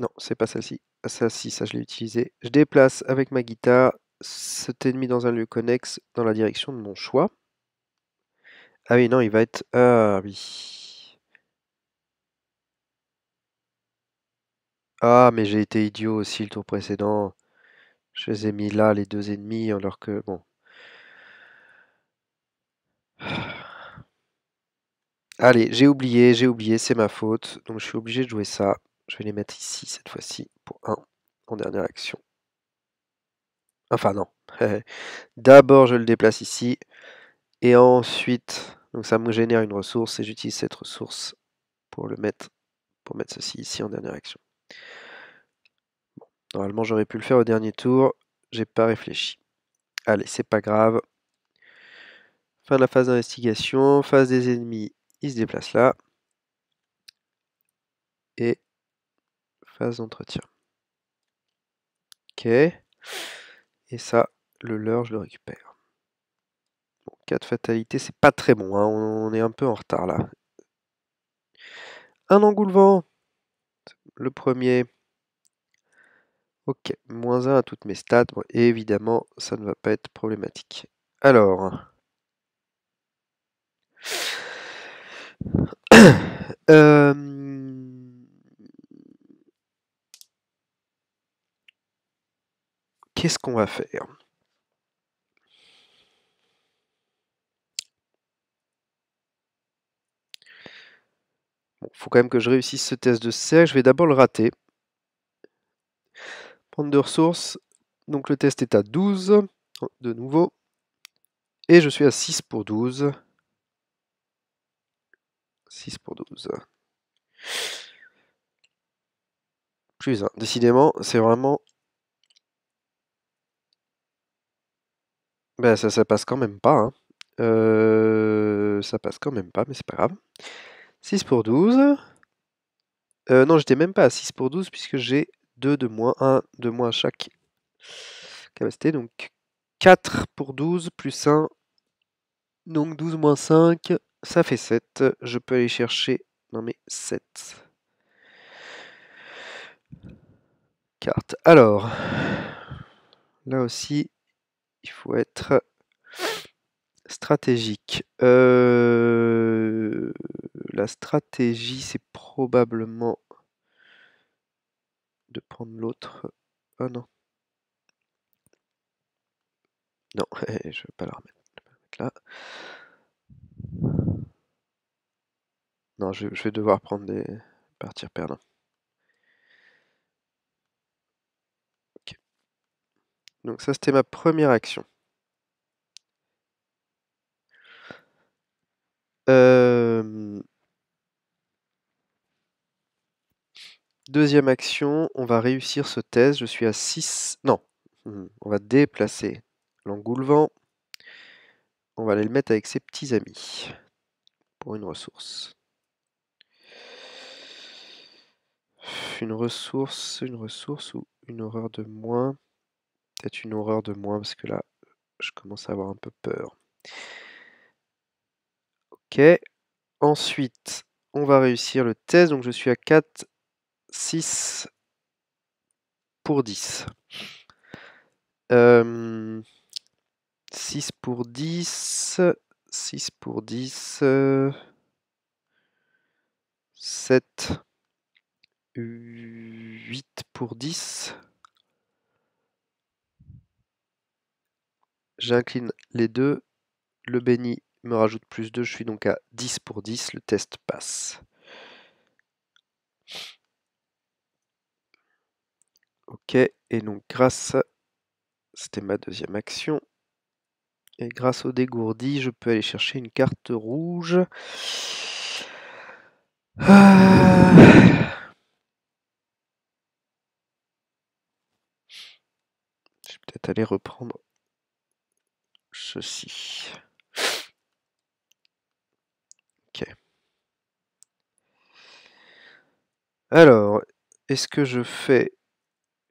Non, c'est pas celle-ci. Celle-ci, ça je l'ai utilisé. Je déplace avec ma guitare cet ennemi dans un lieu connexe dans la direction de mon choix. Ah oui, non, il va être... Ah oui. Ah, mais j'ai été idiot aussi le tour précédent. Je les ai mis là, les deux ennemis, alors que... Bon. Allez, j'ai oublié, c'est ma faute. Donc je suis obligé de jouer ça. Je vais les mettre ici cette fois-ci pour 1 en dernière action. Enfin non. D'abord je le déplace ici. Et ensuite, donc ça me génère une ressource et j'utilise cette ressource pour mettre ceci ici en dernière action. Bon, normalement j'aurais pu le faire au dernier tour. J'ai pas réfléchi. Allez, c'est pas grave. Fin de la phase d'investigation. Phase des ennemis, il se déplace là. Et phase d'entretien. Ok. Et ça, le leurre, je le récupère. Bon, 4 fatalités, c'est pas très bon, hein. On est un peu en retard là. Un engoulevent. Le premier. Ok, moins 1 à toutes mes stats. Bon, et évidemment, ça ne va pas être problématique. Alors. Qu'est-ce qu'on va faire? Bon, faut quand même que je réussisse ce test de cercle. Je vais d'abord le rater. Prendre de ressources. Donc le test est à 12. De nouveau. Et je suis à 6 pour 12. 6 pour 12. Plus 1. Décidément, c'est vraiment... Ben ça passe quand même pas, hein. Ça passe quand même pas, mais c'est pas grave. 6 pour 12. Non, j'étais même pas à 6 pour 12 puisque j'ai 2 de moins, 1 de moins à chaque capacité. Donc 4 pour 12 plus 1. Donc 12 moins 5, ça fait 7. Je peux aller chercher dans mes 7 cartes. Alors, là aussi, il faut être stratégique. La stratégie, c'est probablement de prendre l'autre. Oh non. Non, je vais pas la remettre. Là. Non, je vais devoir prendre des partir perdant. Ok. Donc ça, c'était ma première action. Deuxième action, on va réussir ce test. Je suis à 6. Non, on va déplacer l'engoulevent. On va aller le mettre avec ses petits amis. Pour une ressource. Une ressource ou une horreur de moins. Peut-être une horreur de moins parce que là, je commence à avoir un peu peur. Ok. Ensuite, on va réussir le test. Donc je suis à 4, 6 pour 10. 6 pour 10. 6 pour 10. 7. 8 pour 10. J'incline les deux. Le béni me rajoute plus 2. Je suis donc à 10 pour 10. Le test passe. Ok. Et donc grâce... C'était ma deuxième action. Et grâce au dégourdi, je peux aller chercher une carte rouge. Je vais peut-être aller reprendre ceci. Ok. Alors, est-ce que je fais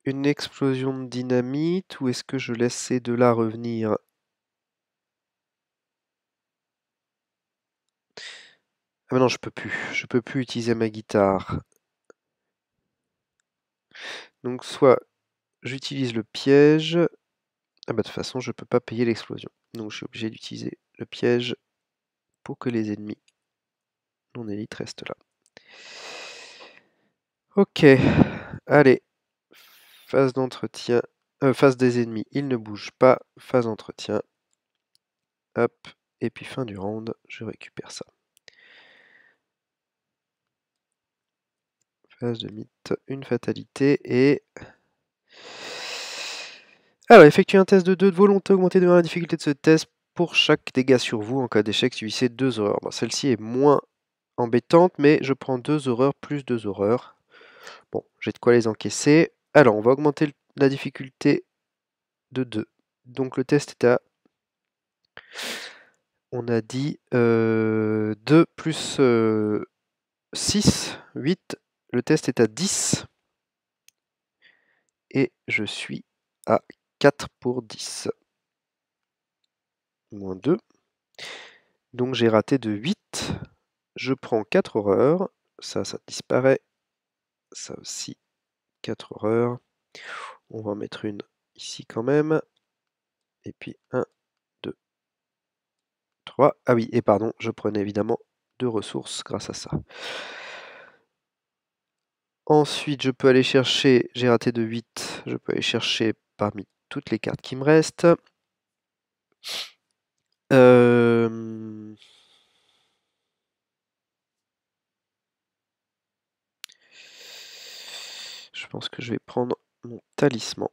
une explosion de dynamite ou est-ce que je laisse ces deux-là revenir? Ah mais non, je peux plus. Je peux plus utiliser ma guitare. Donc soit j'utilise le piège. Ah bah de toute façon, je peux pas payer l'explosion. Donc je suis obligé d'utiliser le piège pour que les ennemis non élites restent là. Ok, allez. Phase d'entretien. Phase des ennemis, ils ne bougent pas. Phase d'entretien. Hop. Et puis fin du round, je récupère ça. Phase de mythe, une fatalité et... Alors, effectuez un test de 2 de volonté, augmentez de 1 la difficulté de ce test pour chaque dégât sur vous. En cas d'échec, subissez 2 horreurs. Bon, celle-ci est moins embêtante, mais je prends 2 horreurs plus 2 horreurs. Bon, j'ai de quoi les encaisser. Alors, on va augmenter la difficulté de 2. Donc le test est à... On a dit 2 plus 6, 8. Le test est à 10. Et je suis à 4 pour 10. Moins 2. Donc j'ai raté de 8. Je prends 4 horreurs. Ça disparaît. Ça aussi, 4 horreurs. On va en mettre une ici quand même. Et puis 1, 2, 3. Ah oui, et pardon, je prenais évidemment 2 ressources grâce à ça. Ensuite, je peux aller chercher, j'ai raté de 8, je peux aller chercher parmi toutes les cartes qui me restent. Je pense que je vais prendre mon talisman.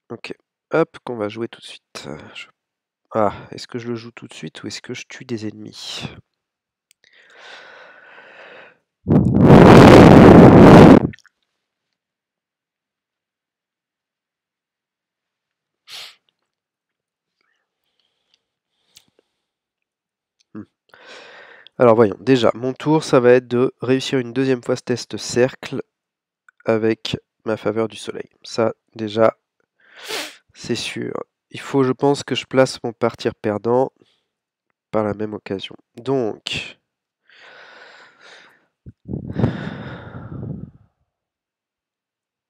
Ok, hop, qu'on va jouer tout de suite. Ah, est-ce que je le joue tout de suite ou est-ce que je tue des ennemis? Alors voyons, déjà, mon tour, ça va être de réussir une deuxième fois ce test cercle avec ma faveur du soleil. Ça, déjà, c'est sûr. Il faut, je pense, que je place mon partir perdant par la même occasion. Donc...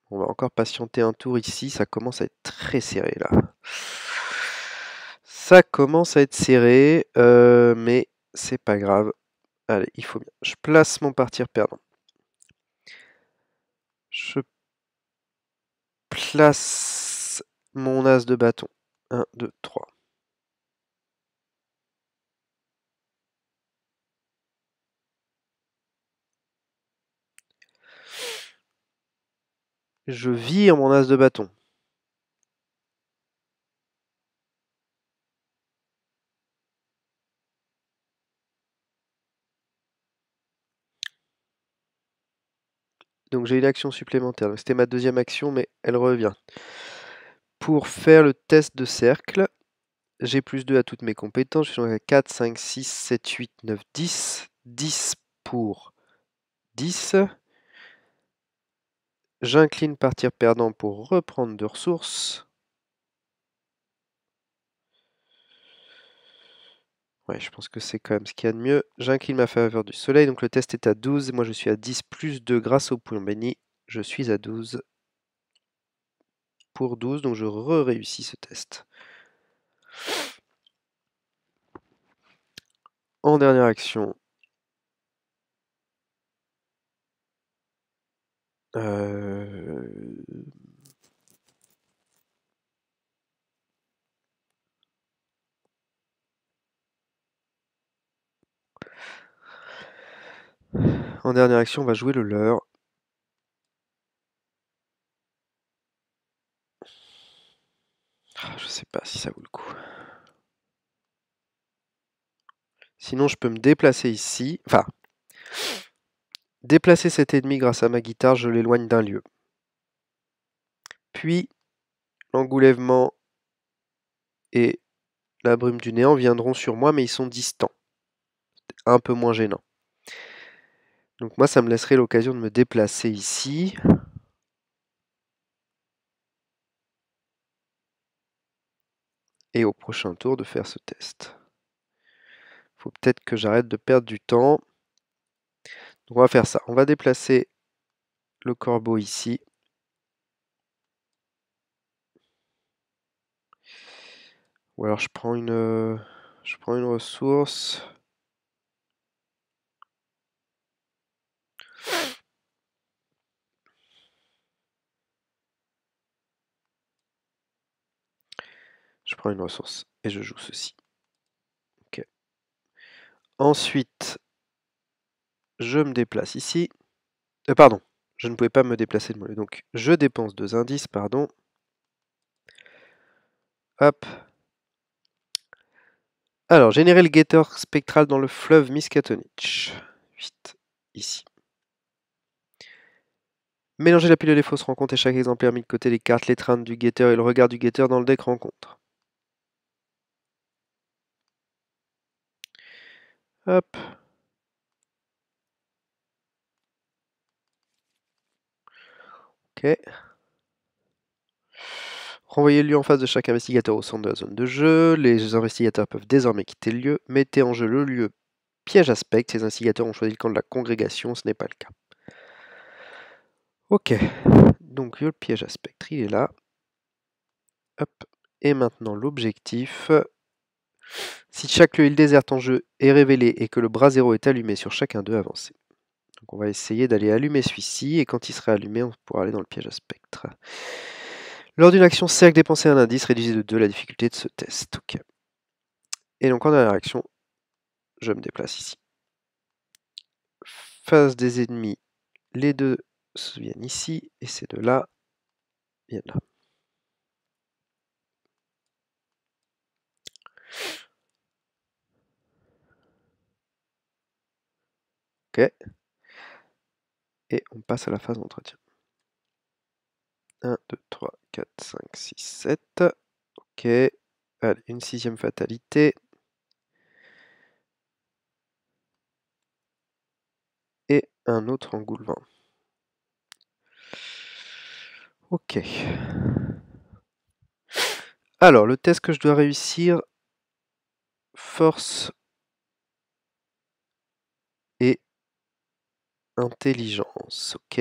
On va encore patienter un tour ici, ça commence à être très serré là. Ça commence à être serré, mais c'est pas grave. Allez, il faut bien. Je place mon partir perdant. Je place mon as de bâton. 1, 2, 3. Je vire mon as de bâton. Donc j'ai une action supplémentaire. C'était ma deuxième action, mais elle revient. Pour faire le test de cercle, j'ai plus 2 à toutes mes compétences. Je suis donc à 4, 5, 6, 7, 8, 9, 10. 10 pour 10. J'incline partir perdant pour reprendre de ressources. Ouais, je pense que c'est quand même ce qu'il y a de mieux. J'incline ma faveur du soleil, donc le test est à 12. Moi, je suis à 10 plus 2 grâce au pouillon béni. Je suis à 12 pour 12, donc je réussis ce test. En dernière action, on va jouer le leurre. Je sais pas si ça vaut le coup. Sinon, je peux me déplacer ici. Enfin, déplacer cet ennemi grâce à ma guitare, je l'éloigne d'un lieu. Puis, l'engoulèvement et la brume du néant viendront sur moi, mais ils sont distants. Un peu moins gênant. Donc moi, ça me laisserait l'occasion de me déplacer ici. Et au prochain tour, de faire ce test. Faut peut-être que j'arrête de perdre du temps. Donc on va faire ça. On va déplacer le corbeau ici. Ou alors je prends une ressource. Je prends une ressource et je joue ceci. Ok. Ensuite, je me déplace ici. Pardon, je ne pouvais pas me déplacer de mollet. Donc je dépense 2 indices, pardon. Hop. Alors, générer le guetteur spectral dans le fleuve Miskatonic. 8, ici. Mélanger la pile et les fausses rencontres et chaque exemplaire mis de côté les cartes, l'étreinte du guetteur et le regard du guetteur dans le deck rencontre. Hop. Ok. Renvoyez le lieu en face de chaque investigateur au centre de la zone de jeu. Les investigateurs peuvent désormais quitter le lieu. Mettez en jeu le lieu piège à spectre. Les investigateurs ont choisi le camp de la congrégation, ce n'est pas le cas. Ok. Donc le piège à spectre, il est là. Hop. Et maintenant l'objectif. Si chaque lieu déserte en jeu est révélé et que le bras zéro est allumé sur chacun d'eux, avancez. Donc on va essayer d'aller allumer celui-ci, et quand il sera allumé, on pourra aller dans le piège à spectre. Lors d'une action cercle, dépensez un indice, réduisez de 2 la difficulté de ce test. Ok. Et donc en dernière action, je me déplace ici. Face des ennemis, les deux viennent ici, et ces deux-là viennent là. Ok. Et on passe à la phase d'entretien. 1, 2, 3, 4, 5, 6, 7. Ok. Allez, une 6e fatalité. Et un autre engoulevent. Ok. Alors, le test que je dois réussir, force et intelligence. Ok.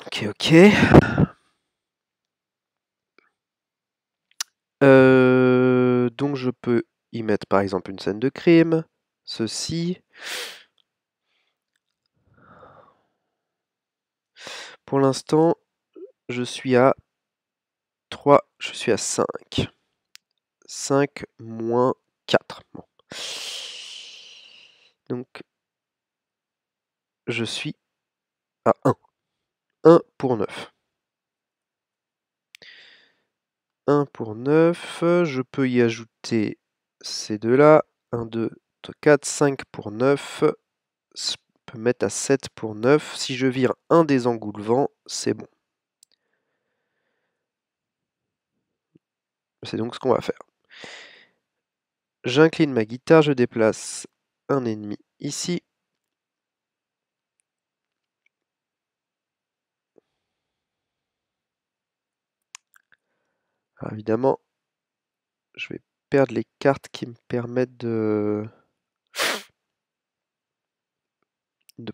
Ok, ok. Donc je peux y mettre par exemple une scène de crime, ceci. Pour l'instant, je suis à 3, je suis à 5. 5 moins 4. Bon. Donc, je suis à 1. 1 pour 9. 1 pour 9. Je peux y ajouter ces deux-là. 1, 2, 4, 5 pour 9. peut mettre à 7 pour 9. Si je vire un des engoulevents, c'est bon. C'est donc ce qu'on va faire. J'incline ma guitare, je déplace un ennemi ici. Alors évidemment, je vais perdre les cartes qui me permettent de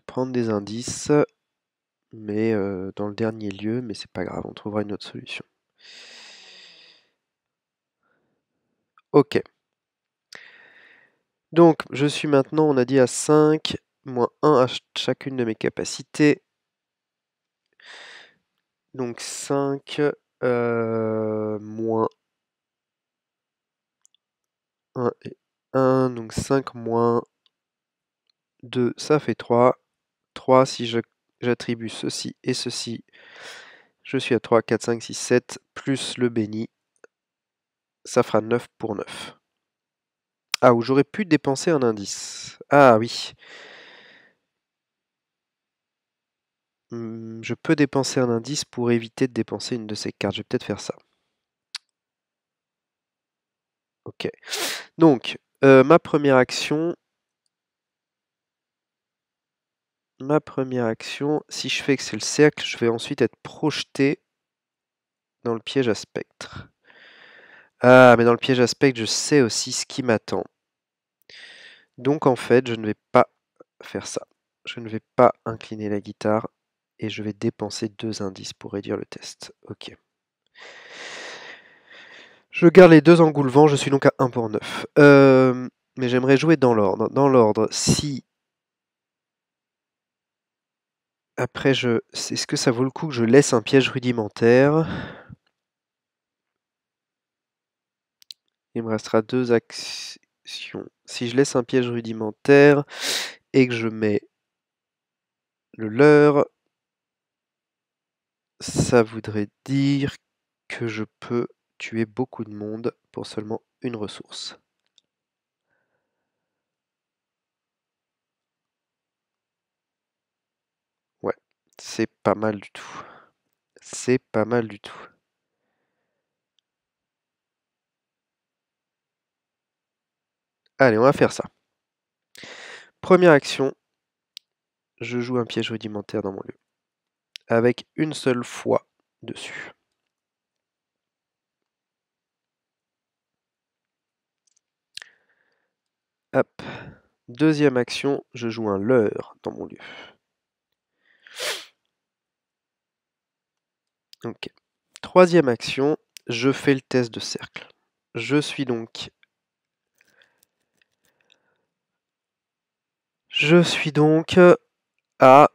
prendre des indices, mais dans le dernier lieu, mais c'est pas grave, on trouvera une autre solution. Ok. Donc, je suis maintenant, on a dit à 5, moins 1 à chacune de mes capacités. Donc 5, moins 1 et 1, donc 5 moins 2, ça fait 3. 3, si j'attribue ceci et ceci, je suis à 3, 4, 5, 6, 7, plus le béni, ça fera 9 pour 9. Ah, où j'aurais pu dépenser un indice. Ah oui. Je peux dépenser un indice pour éviter de dépenser une de ces cartes. Je vais peut-être faire ça. Ok. Donc, ma première action, si je fais que c'est le cercle, je vais ensuite être projeté dans le piège à spectre. Ah, mais dans le piège à spectre, je sais aussi ce qui m'attend. Donc en fait, je ne vais pas faire ça. Je ne vais pas incliner la guitare et je vais dépenser 2 indices pour réduire le test. Ok. Je garde les 2 engoulevents, je suis donc à 1 pour 9. Mais j'aimerais jouer dans l'ordre. Dans l'ordre, si... Après, est-ce que ça vaut le coup que je laisse un piège rudimentaire? Il me restera 2 actions. Si je laisse un piège rudimentaire et que je mets le leurre, ça voudrait dire que je peux tuer beaucoup de monde pour seulement une ressource. Ouais, c'est pas mal du tout. C'est pas mal du tout. Allez, on va faire ça. Première action, je joue un piège rudimentaire dans mon lieu. Avec une seule fois dessus. Hop. Deuxième action, je joue un leurre dans mon lieu. Ok. Troisième action, je fais le test de cercle. Je suis donc à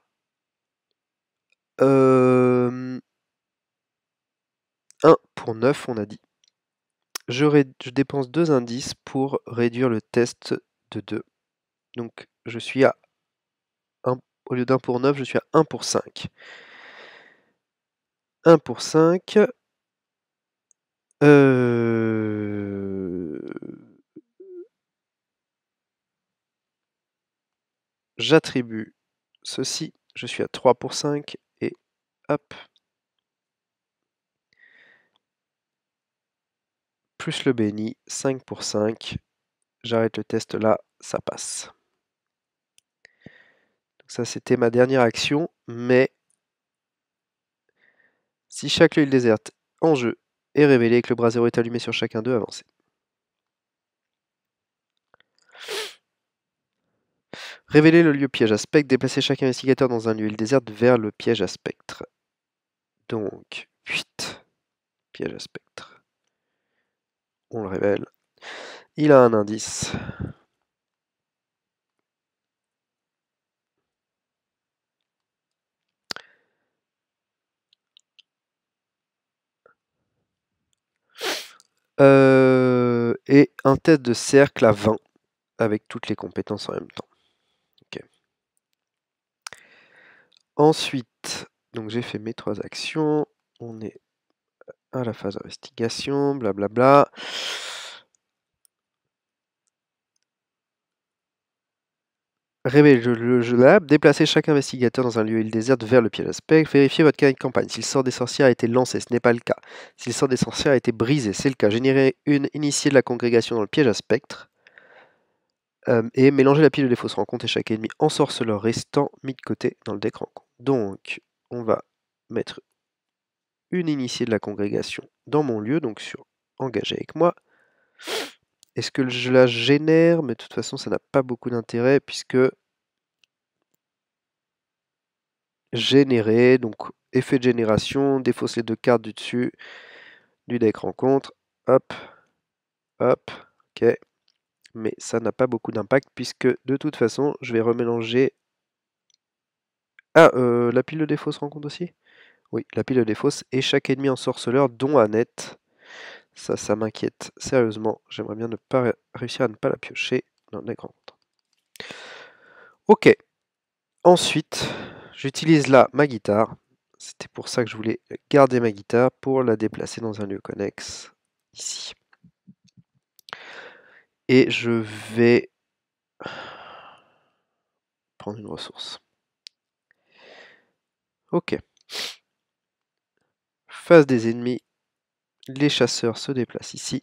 1 pour 9, on a dit. Je dépense 2 indices pour réduire le test de 2. Donc je suis à 1, au lieu d'1 pour 9, je suis à 1 pour 5. 1 pour 5. J'attribue ceci, je suis à 3 pour 5, et hop. Plus le béni, 5 pour 5. J'arrête le test là, ça passe. Donc ça, c'était ma dernière action, mais si chaque île déserte en jeu est révélée et que le bras 0 est allumé sur chacun d'eux, avancez. Révéler le lieu piège à spectre, déplacer chaque investigateur dans un lieu île déserte vers le piège à spectre. Donc, 8. Piège à spectre. On le révèle. Il a un indice. Et un test de cercle à 20 avec toutes les compétences en même temps. Ok. Ensuite, donc j'ai fait mes 3 actions. On est à la phase d'investigation, blablabla. Révélez le jeu lab, déplacez chaque investigateur dans un lieu île déserte vers le piège à spectre, vérifiez votre carnet de campagne. Si le sort des sorcières a été lancé, ce n'est pas le cas. Si le sort des sorcières a été brisé, c'est le cas. Générez une initiée de la congrégation dans le piège à spectre. Et mélangez la pile des fausses rencontres et chaque ennemi ensorceleur restant mis de côté dans le deck rencontre. Donc, on va mettre une initiée de la congrégation dans mon lieu, donc sur engager avec moi. Est-ce que je la génère? Mais de toute façon, ça n'a pas beaucoup d'intérêt puisque générer, donc effet de génération, défausse les 2 cartes du dessus du deck rencontre. Hop, hop, ok. Mais ça n'a pas beaucoup d'impact puisque de toute façon, je vais remélanger. Ah, la pile de défausse rencontre aussi? Oui, la pile de défausse et chaque ennemi ensorceleur, dont Annette. Ça m'inquiète sérieusement. J'aimerais bien ne pas réussir à ne pas la piocher dans le deck rencontre. Ok. Ensuite, j'utilise là ma guitare. C'était pour ça que je voulais garder ma guitare pour la déplacer dans un lieu connexe, ici. Et je vais prendre une ressource. Ok. Phase des ennemis, les chasseurs se déplacent ici.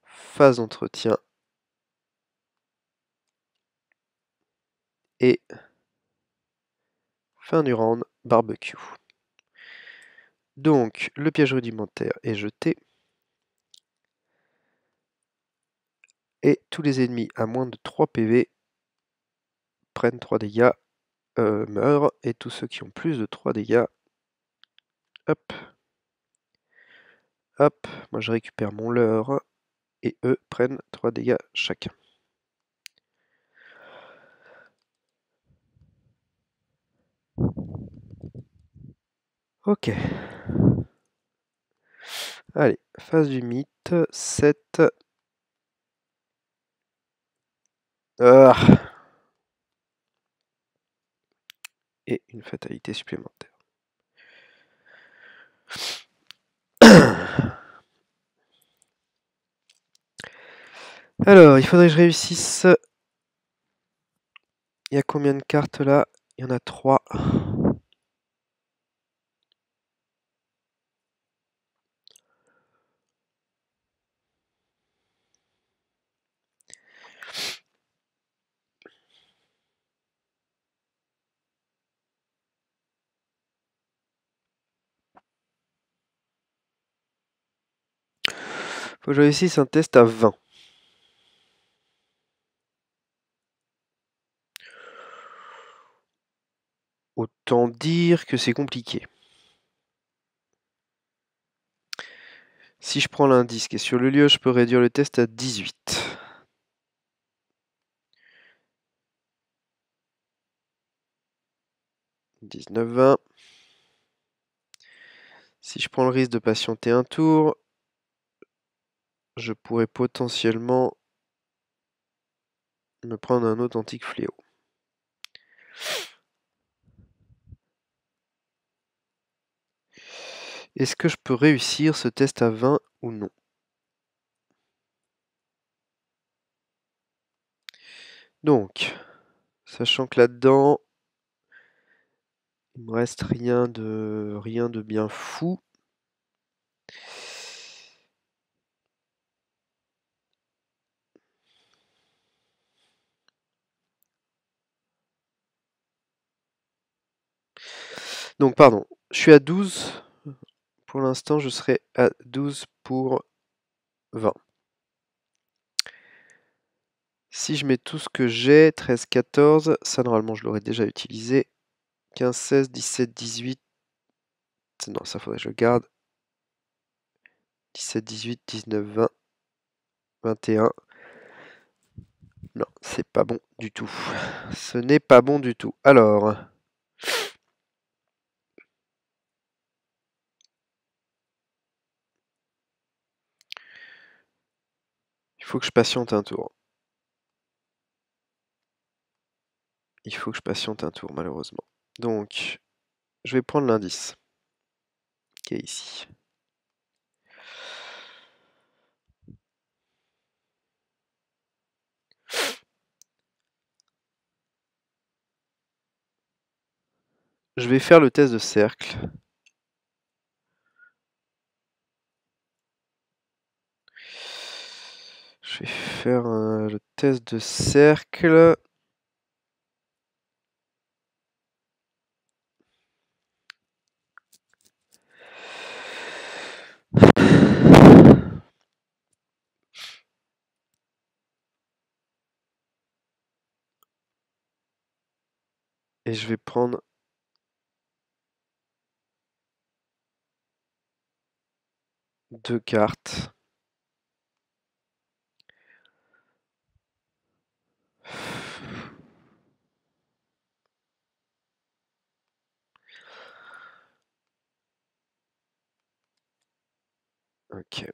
Phase d'entretien. Et fin du round, barbecue. Donc, le piège rudimentaire est jeté. Et tous les ennemis à moins de 3 PV prennent 3 dégâts, meurent. Et tous ceux qui ont plus de 3 dégâts, hop, hop, moi je récupère mon leurre. Et eux prennent 3 dégâts chacun. Ok. Allez, phase du mythe, 7. Et une fatalité supplémentaire. Alors, il faudrait que je réussisse. Il y a combien de cartes là? Il y en a 3. Faut que je réussisse un test à 20. Autant dire que c'est compliqué. Si je prends l'indice qui est sur le lieu, je peux réduire le test à 18. 19, 20. Si je prends le risque de patienter un tour, je pourrais potentiellement me prendre un authentique fléau. Est-ce que je peux réussir ce test à 20 ou non? Donc, sachant que là-dedans, il me reste rien de bien fou. Donc, pardon, je suis à 12. Pour l'instant, je serai à 12 pour 20. Si je mets tout ce que j'ai, 13, 14, ça normalement je l'aurais déjà utilisé. 15, 16, 17, 18. Non, ça faudrait que je garde. 17, 18, 19, 20, 21. Non, c'est pas bon du tout. Ce n'est pas bon du tout. Alors, il faut que je patiente un tour. Il faut que je patiente un tour, malheureusement. Donc, je vais prendre l'indice qui est ici. je vais faire le test de cercle. Je vais faire le test de cercle. Et je vais prendre 2 cartes. Ok.